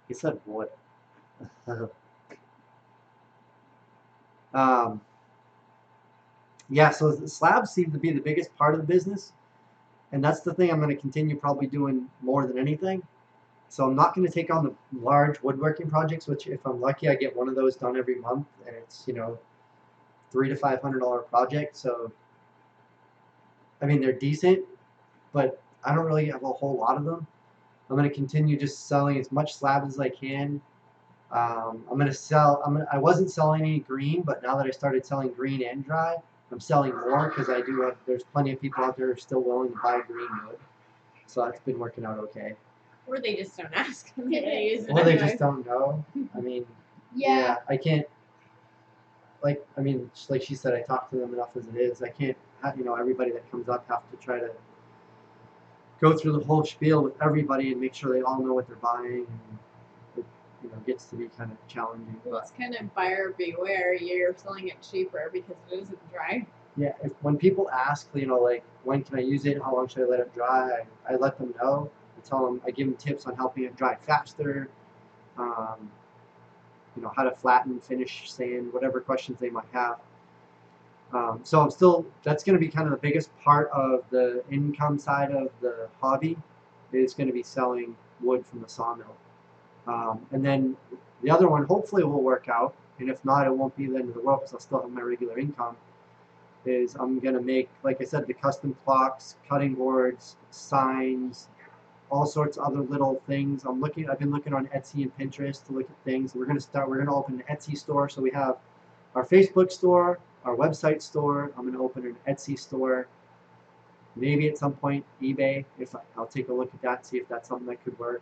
He said wood. Yeah, so the slabs seem to be the biggest part of the business, and that's the thing I'm going to continue probably doing more than anything. So I'm not going to take on the large woodworking projects, which if I'm lucky, I get one of those done every month, and it's $300 to $500 project. So, I mean, they're decent, but I don't really have a whole lot of them. I'm going to continue just selling as much slabs as I can. I'm going to sell. I wasn't selling any green, but now that I started selling green and dry, I'm selling more because I do have. There's plenty of people out there who are still willing to buy green wood, so that's been working out okay. Or they just don't ask. They use it Or they anyway. just don't know. I mean, Yeah. I can't. Like, I mean, like she said, I talk to them enough as it is. I can't have, everybody that comes up have to try to go through the whole spiel with everybody and make sure they all know what they're buying. And it, gets to be kind of challenging. Well, But it's kind of buyer beware. You're selling it cheaper because it isn't dry. yeah, when people ask, like, when can I use it? How long should I let it dry? I let them know. I give them tips on helping it dry faster. How to flatten, finish, sand, whatever questions they might have. So that's going to be kind of the biggest part of the income side of the hobby is going to be selling wood from the sawmill. And then the other one hopefully will work out, and if not, it won't be the end of the world because I'll still have my regular income. Is I'm going to make, like I said, the custom clocks, cutting boards, signs, all sorts of other little things. I've been looking on Etsy and Pinterest to look at things. We're going to open an Etsy store. So we have our Facebook store, our website store. I'm going to open an Etsy store. Maybe at some point eBay. I'll take a look at that, see if that's something that could work.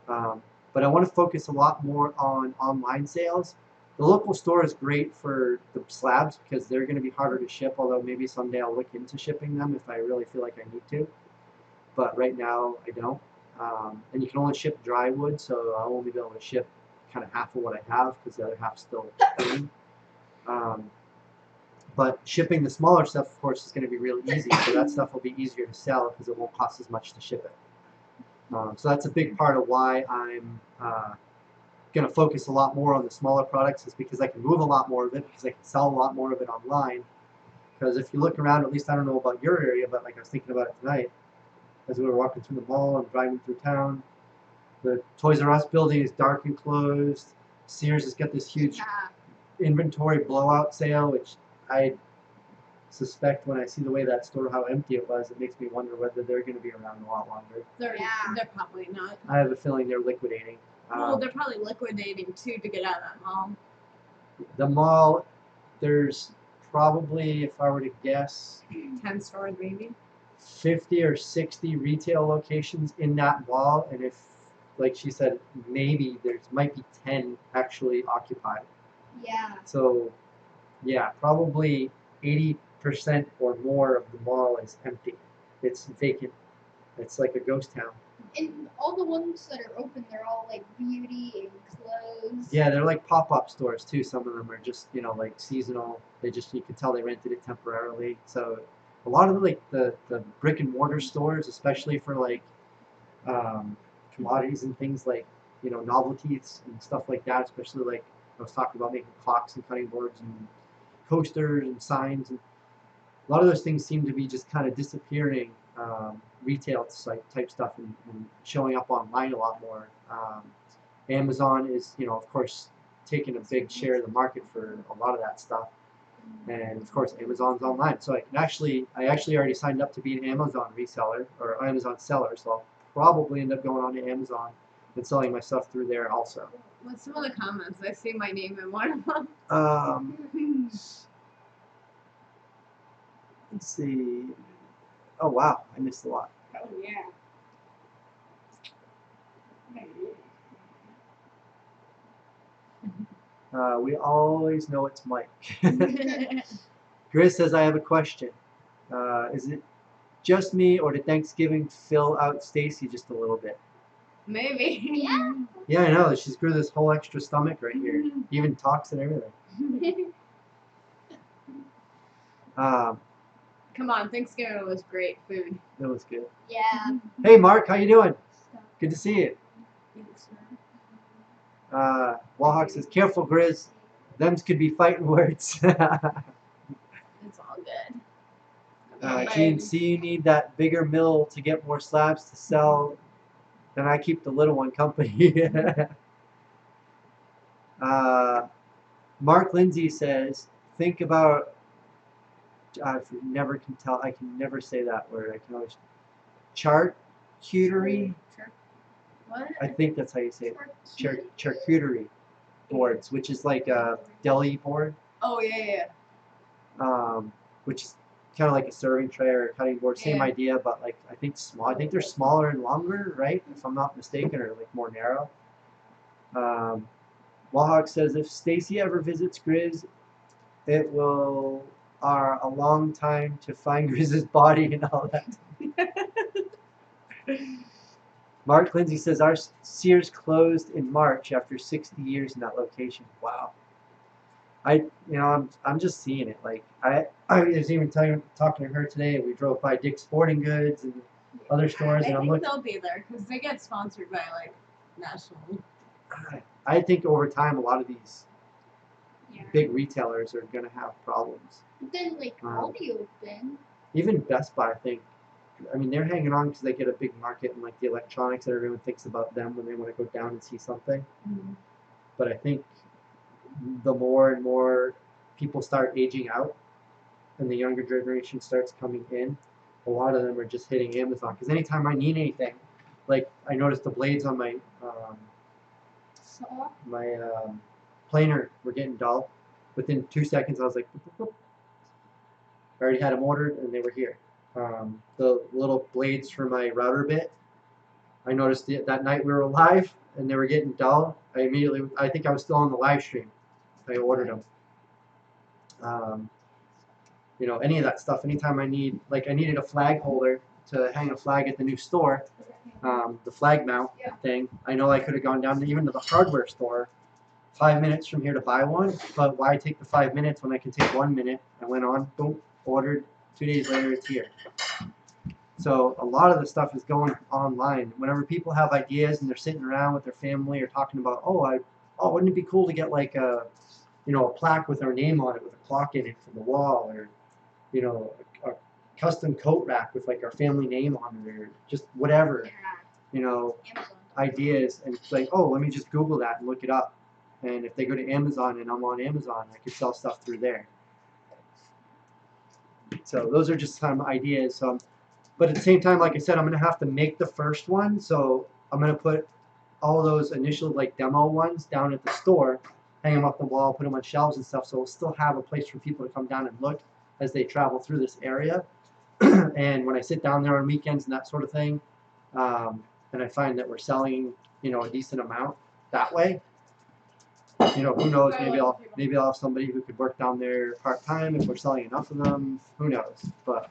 But I want to focus a lot more on online sales. The local store is great for the slabs because they're going to be harder to ship, although maybe someday I'll look into shipping them if I really feel like I need to. But right now I don't. And you can only ship dry wood, so I'll only be able to ship kind of half of what I have because the other half's still green. But shipping the smaller stuff, of course, is going to be really easy. So that stuff will be easier to sell because it won't cost as much to ship it. So that's a big part of why I'm going to focus a lot more on the smaller products is because I can move a lot more of it, because I can sell a lot more of it online. Because if you look around, at least I don't know about your area, but like I was thinking about it tonight, as we were walking through the mall and driving through town, the Toys R Us building is dark and closed. Sears has got this huge inventory blowout sale, which I suspect when I see the way that store, how empty it was, it makes me wonder whether they're going to be around a lot longer. They're probably not. I have a feeling they're liquidating. Well, they're probably liquidating too to get out of that mall. The mall, there's probably, if I were to guess, 10 stores maybe. 50 or 60 retail locations in that mall, and if, like she said, maybe might be 10 actually occupied. Yeah. So, yeah, probably 80% or more of the mall is empty. It's vacant. It's like a ghost town. And all the ones that are open, they're all like beauty and clothes. Yeah, they're like pop-up stores too. Some of them are just, like seasonal. You can tell they rented it temporarily. So a lot of the brick and mortar stores, especially for like commodities and things like, novelties and stuff like that, especially like I was talking about making clocks and cutting boards and coasters and signs, and a lot of those things seem to be just kind of disappearing. Retail type stuff and showing up online a lot more. Amazon is, of course, taking a big share of the market for a lot of that stuff, and of course Amazon's online. So I actually already signed up to be an Amazon reseller or Amazon seller, so I'll probably end up going on to Amazon and selling my stuff through there also. What's some of the comments? I see my name in one of them. Let's see. Oh wow, I missed a lot. Oh yeah. We always know it's Mike. Grizz says, I have a question. Is it just me, or did Thanksgiving fill out Stacy just a little bit? Maybe. Yeah. Yeah, I know. She's grew this whole extra stomach right here. Even talks and everything. Come on, Thanksgiving was great food. That was good. Yeah. Hey, Mark, how you doing? Good to see you. Wallhawk says, careful, Grizz. Thems could be fighting words. It's all good. Gene, see, you need that bigger mill to get more slabs to sell. Then I keep the little one company. Mark Lindsay says, think about, I can never say that word. I can always, charcuterie. What? I think that's how you say it. Charcuterie boards, which is like a deli board, Oh yeah. which is kind of like a serving tray or a cutting board. Same Yeah. idea, but like I think small. I think they're smaller and longer, right? If I'm not mistaken, or like more narrow. Wahawk says if Stacy ever visits Grizz, it will a long time to find Grizz's body and all that. Mark Lindsay says our Sears closed in March after 60 years in that location. Wow. I'm just seeing it. Like I was even talking to her today. We drove by Dick's Sporting Goods and other stores, I and I'm think looking. they'll be there because they get sponsored by like national. I think over time, a lot of these Yeah. big retailers are going to have problems. But then like Aldi open. Even Best Buy, I think. I mean, they're hanging on because they get a big market in like the electronics, and everyone thinks about them when they want to go down and see something. Mm-hmm. But I think the more and more people start aging out, and the younger generation starts coming in, a lot of them are just hitting Amazon. Because anytime I need anything, like I noticed the blades on my Saw. planer were getting dull. Within 2 seconds, I was like, boop, boop, boop. I already had them ordered, and they were here. The little blades for my router bit, I noticed that night we were live, and they were getting dull. I think I was still on the live stream. I ordered them. Any of that stuff. Anytime I needed a flag holder to hang a flag at the new store, the flag mount thing. I know I could have gone down even to the hardware store 5 minutes from here to buy one, but why take the 5 minutes when I can take 1 minute? I went on, boom, ordered. 2 days later, it's here. So a lot of the stuff is going online. Whenever people have ideas and they're sitting around with their family or talking about, wouldn't it be cool to get like a plaque with our name on it with a clock in it for the wall, or a custom coat rack with like our family name on it, or just whatever, Amazon. ideas. And it's like, let me just Google that and look it up. And if they go to Amazon and I'm on Amazon, I could sell stuff through there. So those are just some ideas. But at the same time, like I said, I'm going to have to make the first one. So I'm going to put all those initial like demo ones down at the store, hang them up the wall, put them on shelves and stuff. So we'll still have a place for people to come down and look as they travel through this area. And when I sit down there on weekends and that sort of thing, and I find that we're selling, a decent amount that way, who knows? Maybe I'll have somebody who could work down there part time if we're selling enough of them. Who knows? But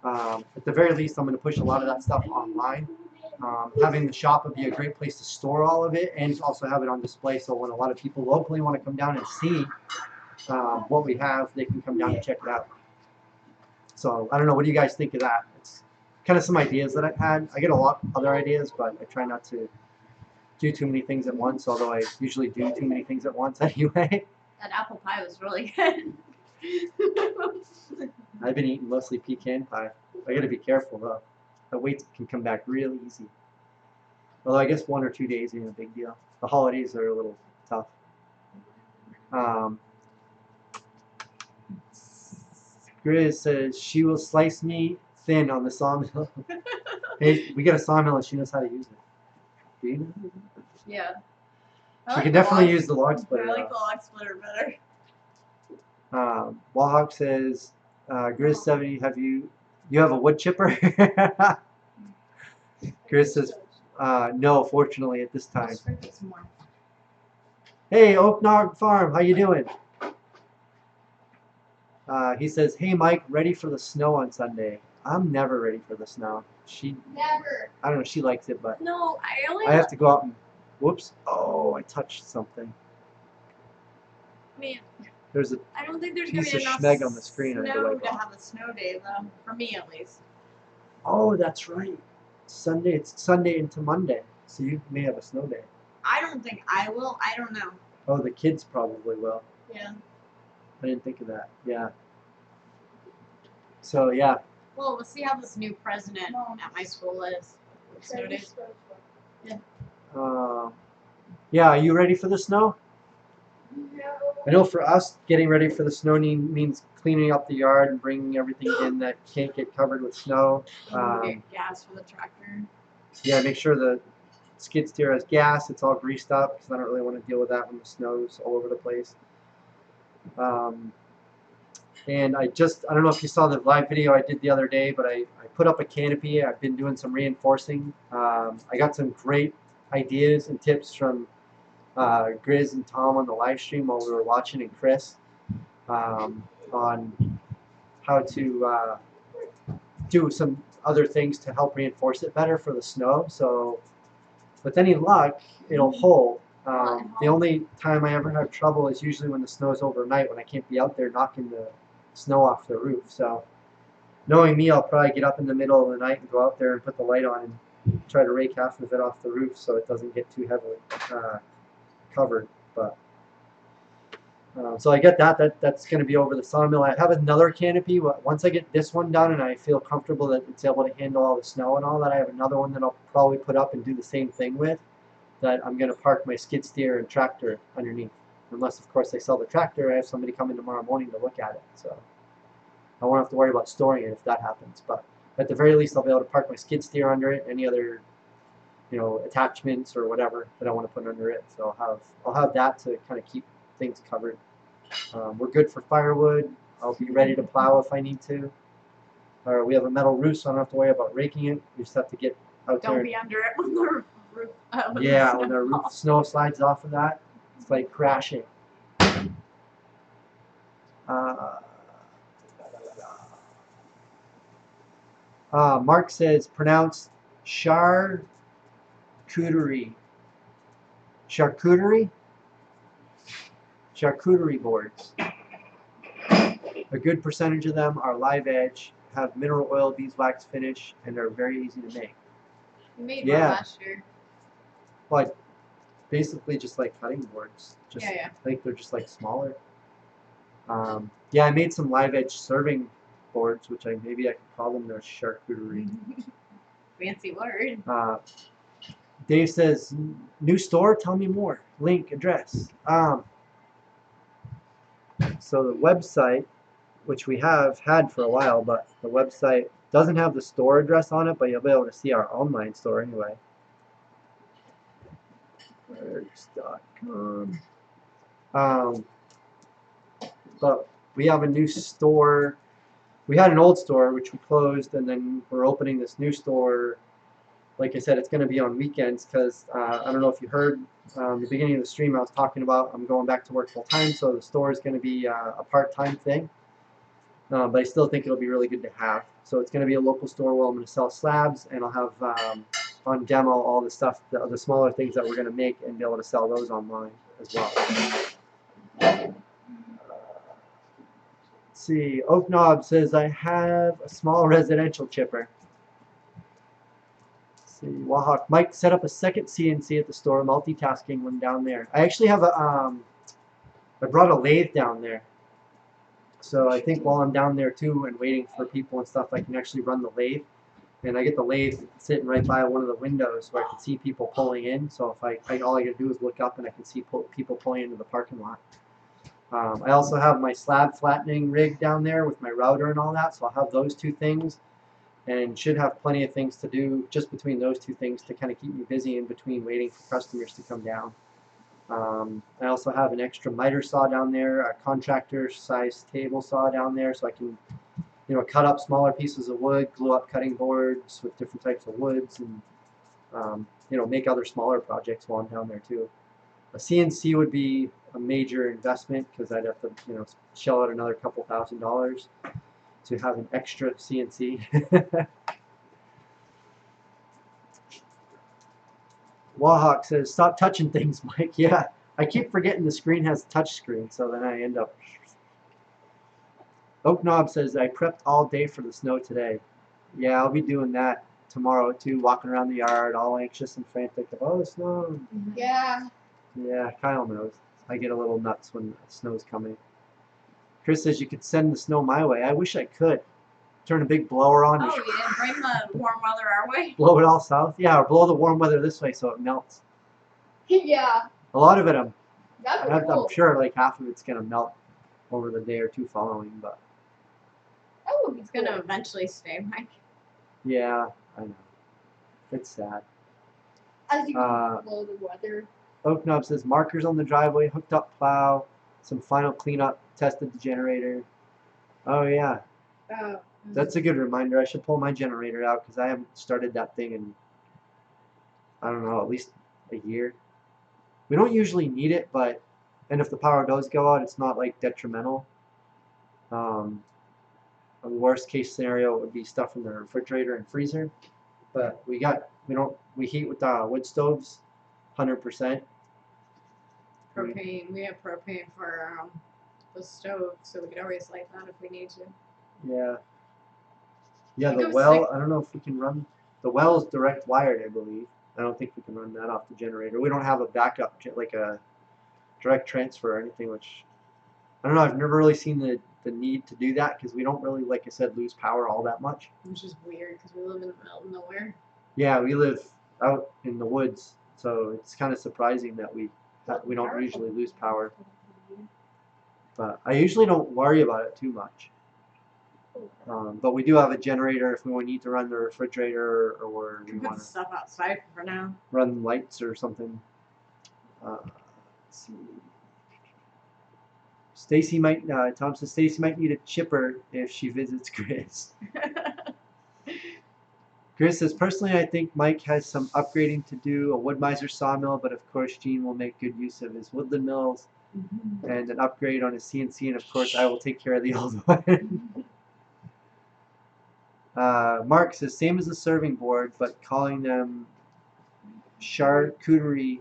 at the very least, I'm going to push a lot of that stuff online. Having the shop would be a great place to store all of it and also have it on display. So when a lot of people locally want to come down and see what we have, they can come down and check it out. So I don't know. What do you guys think of that? It's kind of some ideas that I've had. I get a lot of other ideas, but I try not to do too many things at once, although I usually do too many things at once anyway. That apple pie was really good. I've been eating mostly pecan pie. I gotta be careful though. The weight can come back real easy. Although I guess 1 or 2 days ain't a big deal. The holidays are a little tough. Grizz says she will slice me thin on the sawmill. Hey, we got a sawmill and she knows how to use it. Do you know? Yeah. She could definitely use the log splitter. I like the log splitter better. Wallhawk says, Grizz 70, you have a wood chipper? Grizz says, no, fortunately at this time. Hey, Oak Nog Farm, how you doing? He says, hey Mike, ready for the snow on Sunday? I'm never ready for the snow. Never. I don't know, she likes it, but No, I have to go out and, whoops, I touched something. Man, There's a I don't think there's gonna piece be of enough schmeg on the screen. I have to snow wipe to off. have a snow day though, for me at least. Oh, that's right. It's Sunday into Monday, so you may have a snow day. I don't think I will. I don't know. Oh, the kids probably will. Yeah. I didn't think of that. Yeah. So yeah. Well, we'll see how this new president at my school is. Snow days. Yeah. Are you ready for the snow? No. I know for us, getting ready for the snow means cleaning up the yard and bringing everything in that can't get covered with snow. Get gas for the tractor. Yeah, make sure the skid steer has gas. It's all greased up because I don't really want to deal with that when the snow's all over the place. And I don't know if you saw the live video I did the other day, but I put up a canopy. I've been doing some reinforcing. I got some great ideas and tips from Grizz and Tom on the live stream while we were watching, and Chris on how to do some other things to help reinforce it better for the snow. So with any luck, it'll hold. The only time I ever have trouble is usually when the snow's overnight, when I can't be out there knocking the snow off the roof. So knowing me, I'll probably get up in the middle of the night and go out there and put the light on and try to rake half of it off the roof so it doesn't get too heavily covered. But so I get that's going to be over the sawmill. I have another canopy. Once I get this one done and I feel comfortable that it's able to handle all the snow and all that, I have another one that I'll probably put up and do the same thing with, that I'm going to park my skid steer and tractor underneath. Unless, of course, I sell the tractor, I have somebody come in tomorrow morning to look at it. So I won't have to worry about storing it if that happens. But at the very least, I'll be able to park my skid steer under it, any other, attachments or whatever that I want to put under it. So I'll have that to kind of keep things covered. We're good for firewood. I'll be ready to plow if I need to. We have a metal roof, so I don't have to worry about raking it. We just have to get out there. Don't be under it when the roof. Yeah, when the snow slides off of that, it's like crashing. Mark says pronounced charcuterie. Charcuterie? Charcuterie boards. A good percentage of them are live edge, have mineral oil beeswax finish, and are very easy to make. You made one last year. Well, basically just like cutting boards. Just, yeah. I think they're just like smaller. Yeah, I made some live edge serving boards, which maybe I could call them their charcuterie. Fancy word. Dave says, new store? Tell me more. Link, address. So the website, which we have had for a while, but the website doesn't have the store address on it, but you'll be able to see our online store anyway. Works.com. But we have a new store. We had an old store which we closed, and then we're opening this new store. Like I said, it's going to be on weekends because I don't know if you heard the beginning of the stream. I was talking about I'm going back to work full time, so the store is going to be a part-time thing. But I still think it'll be really good to have. So it's going to be a local store where I'm going to sell slabs, and I'll have on demo all the stuff, the smaller things that we're going to make, and be able to sell those online as well. Let's see, Oak Knob says, I have a small residential chipper. Let's see, Wahawk, Mike set up a second CNC at the store, multitasking when down there. I actually have I brought a lathe down there. So I think while I'm down there too and waiting for people and stuff, I can actually run the lathe. And I get the lathe sitting right by one of the windows where I can see people pulling in. So if all I gotta do is look up and I can see people pulling into the parking lot. I also have my slab flattening rig down there with my router and all that. So I'll have those two things and should have plenty of things to do just between those two things to kind of keep me busy in between waiting for customers to come down. I also have an extra miter saw down there, a contractor size table saw down there, so I can, cut up smaller pieces of wood, glue up cutting boards with different types of woods, and make other smaller projects while I'm down there too. A CNC would be a major investment because I'd have to, shell out another couple $1,000s to have an extra CNC. Wahawk says, stop touching things, Mike. Yeah, I keep forgetting the screen has a touch screen, so then I end up... Oak Knob says, I prepped all day for the snow today. Yeah, I'll be doing that tomorrow too, walking around the yard all anxious and frantic. Oh, the snow. Yeah. Yeah, Kyle knows. I get a little nuts when the snow's coming. Chris says, you could send the snow my way. I wish I could. Turn a big blower on. Oh, yeah, bring the warm weather our way. Blow it all south? Yeah, or blow the warm weather this way so it melts. Yeah. A lot of it I'm That'd be I'm cool. sure like half of it's gonna melt over the day or two following, but That would be It's cool. gonna eventually stay, Mike. yeah, I know. It's sad. I think Uh, blow the weather. Oak Knob says markers on the driveway, hooked up plow, some final cleanup, tested the generator. Oh yeah, Oh. that's a good reminder. I should pull my generator out because I haven't started that thing in, I don't know, at least a year. We don't usually need it, but, and if the power does go out, it's not like detrimental. The worst case scenario would be stuff in the refrigerator and freezer, but we heat with wood stoves, 100%. Propane. We have propane for the stove, so we could always light that if we need to. Yeah. Yeah, I the go well, sick. I don't know if we can run, the well is direct wired, I believe. I don't think we can run that off the generator. We don't have a backup, like a direct transfer or anything, which, I don't know, I've never really seen the need to do that because we don't really, like I said, lose power all that much. Which is weird because we live in the middle of nowhere. Yeah, we live out in the woods, so it's kind of surprising that we don't usually lose power. But I usually don't worry about it too much. But we do have a generator if we need to run the refrigerator or we Put want the to stuff outside for now. run lights or something. Let's see. Stacy might. Tom says Stacy might need a chipper if she visits Chris. Chris says personally, I think Mike has some upgrading to do. A Woodmiser sawmill, but of course Gene will make good use of his woodland mills and an upgrade on his CNC, and of course I will take care of the old one. Mark says same as the serving board, but calling them charcuterie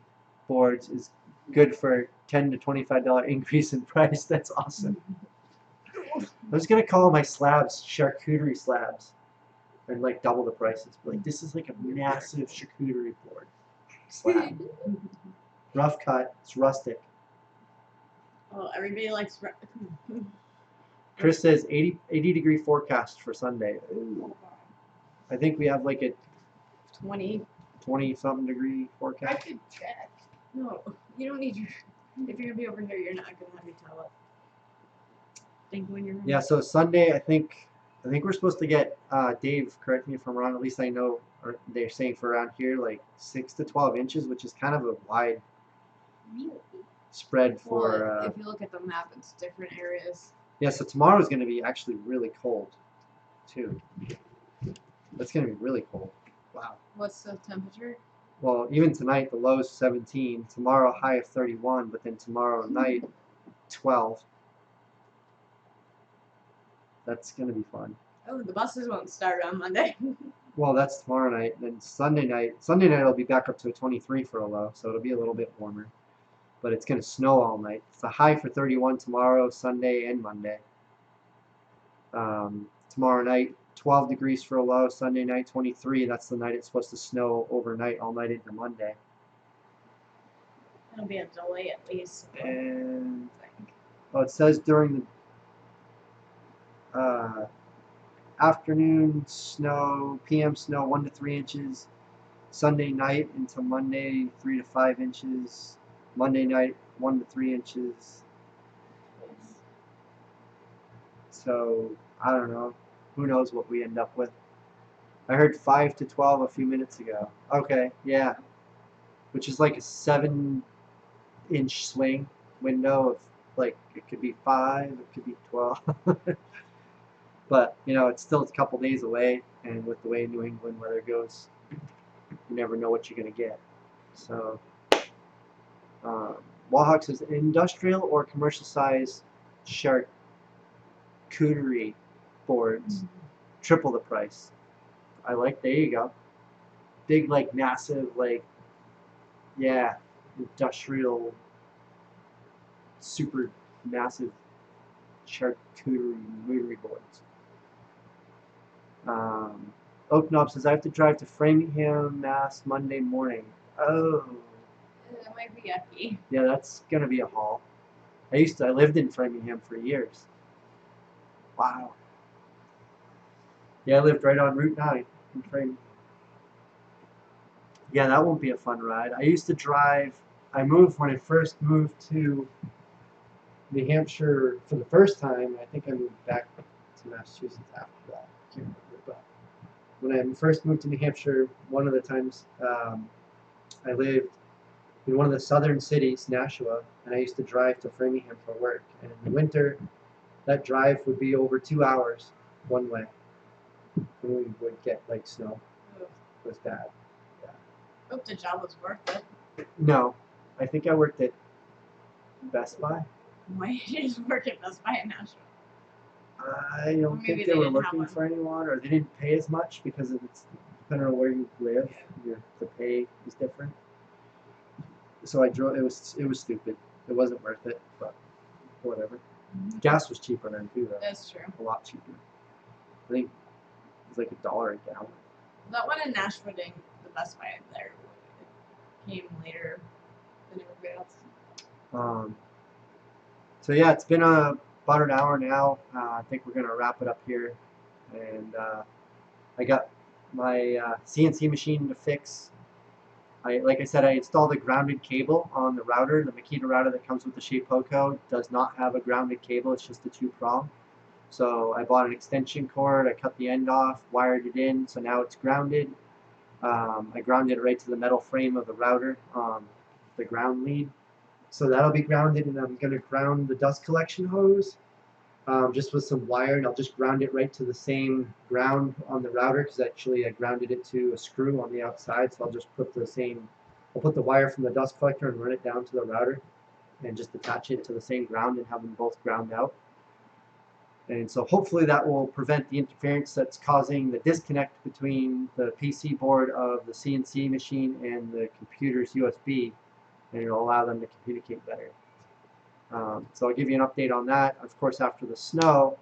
boards is good for $10 to $25 increase in price. That's awesome. I was gonna call my slabs charcuterie slabs and like double the prices. But like this is like a massive charcuterie board slab. Rough cut, it's rustic. Well, everybody likes. Chris says 80-degree forecast for Sunday. Ooh. I think we have like a 20-something degree I forecast. could check. No, you don't need your. If you're gonna be over here, you're not gonna have your tablet. Think when you're. Yeah, so Sunday, I think we're supposed to get Dave. Correct me if I'm wrong. At least I know, or they're saying for around here, like 6 to 12 inches, which is kind of a wide Really? spread Well, for. if you look at the map, it's different areas. Yeah, so tomorrow is going to be actually really cold, too. That's going to be really cold. Wow. What's the temperature? Well, even tonight, the low is 17. Tomorrow, high of 31, but then tomorrow night, 12. That's going to be fun. Oh, the buses won't start on Monday. Well, that's tomorrow night. Then Sunday night it'll be back up to a 23 for a low, so it'll be a little bit warmer. But it's going to snow all night. It's a high for 31 tomorrow, Sunday, and Monday. Tomorrow night, 12 degrees for a low. Sunday night, 23. That's the night it's supposed to snow overnight, all night into Monday. It'll be a delay at least. And it says during the afternoon snow, PM snow 1 to 3 inches. Sunday night into Monday 3 to 5 inches. Monday night 1 to 3 inches. So I don't know. Who knows what we end up with? I heard 5 to 12 a few minutes ago. Okay, yeah. Which is like a 7-inch swing window of like it could be 5, it could be 12. But you know, it's still a couple days away, and with the way New England weather goes, you never know what you're gonna get. So, Wahawk says industrial or commercial size charcuterie boards, triple the price. I like. There you go. Big, like massive, like yeah, industrial, super massive charcuterie boards. Oak Knob says I have to drive to Framingham, Mass. Monday morning. Oh. That might be yucky. Yeah, that's gonna be a haul. I lived in Framingham for years. Wow. Yeah, I lived right on Route 9 in Framingham. Yeah, that won't be a fun ride. I used to drive I moved when I first moved to New Hampshire for the first time. I think I moved back to Massachusetts after that. I can't remember, but when I first moved to New Hampshire, one of the times I lived in one of the southern cities, Nashua, and I used to drive to Framingham for work. And in the winter, that drive would be over 2 hours one way. And we would get like snow. Ugh. It was bad. Hope the job was worth it. No, I think I worked at Best Buy. Why did you just work at Best Buy in Nashville? I don't Maybe think they they were didn't have looking one. for anyone, or they didn't pay as much because it's depending on where you live. The pay is different. So I drove. It was stupid. It wasn't worth it, but whatever. Gas was cheaper then too, though. That's true. A lot cheaper. I think it was like $1 a gallon. That one in Nashville, the Best Buy there, came later than everybody else. So yeah, it's been about an hour now. I think we're gonna wrap it up here, and I got my CNC machine to fix. Like I said, I installed a grounded cable on the router. The Makita router that comes with the Shapeoko does not have a grounded cable. It's just a 2-prong. So I bought an extension cord. I cut the end off, wired it in, so now it's grounded. I grounded it right to the metal frame of the router, the ground lead. So that'll be grounded, and I'm going to ground the dust collection hose just with some wire, and I'll just ground it right to the same ground on the router, because actually I grounded it to a screw on the outside. So I'll just put I'll put the wire from the dust collector and run it down to the router and just attach it to the same ground and have them both ground out. And so hopefully that will prevent the interference that's causing the disconnect between the PC board of the CNC machine and the computer's USB, and it'll allow them to communicate better. So I'll give you an update on that. Of course, after the snow,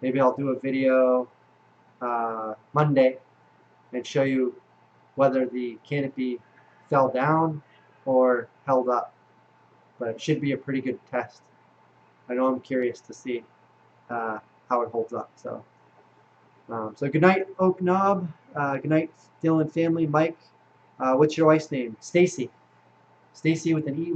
maybe I'll do a video Monday and show you whether the canopy fell down or held up. But it should be a pretty good test. I know I'm curious to see how it holds up. So good night, Oak Knob. Good night, Dillon family. Mike, what's your wife's name? Stacy. Stacy with an EY.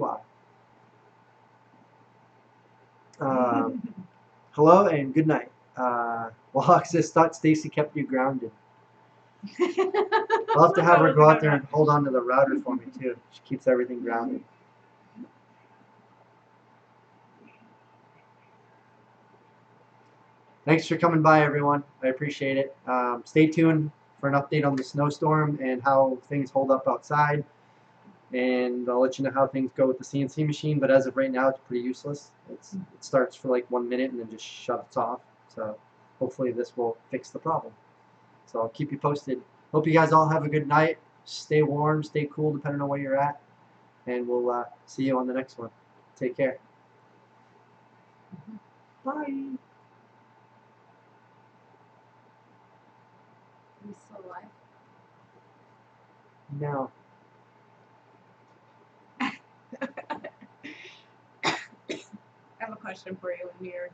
Hello and good night. Wahawk says, thought Stacy kept you grounded. I'll have to have her go out there and hold on to the router for me too. She keeps everything grounded. Thanks for coming by, everyone. I appreciate it. Stay tuned for an update on the snowstorm and how things hold up outside. And I'll let you know how things go with the CNC machine. But as of right now, it's pretty useless. It starts for like 1 minute and then just shuts off. So hopefully this will fix the problem. So I'll keep you posted. Hope you guys all have a good night. Stay warm, stay cool, depending on where you're at. And we'll see you on the next one. Take care. Bye. You still alive? No. I have a question for you when you're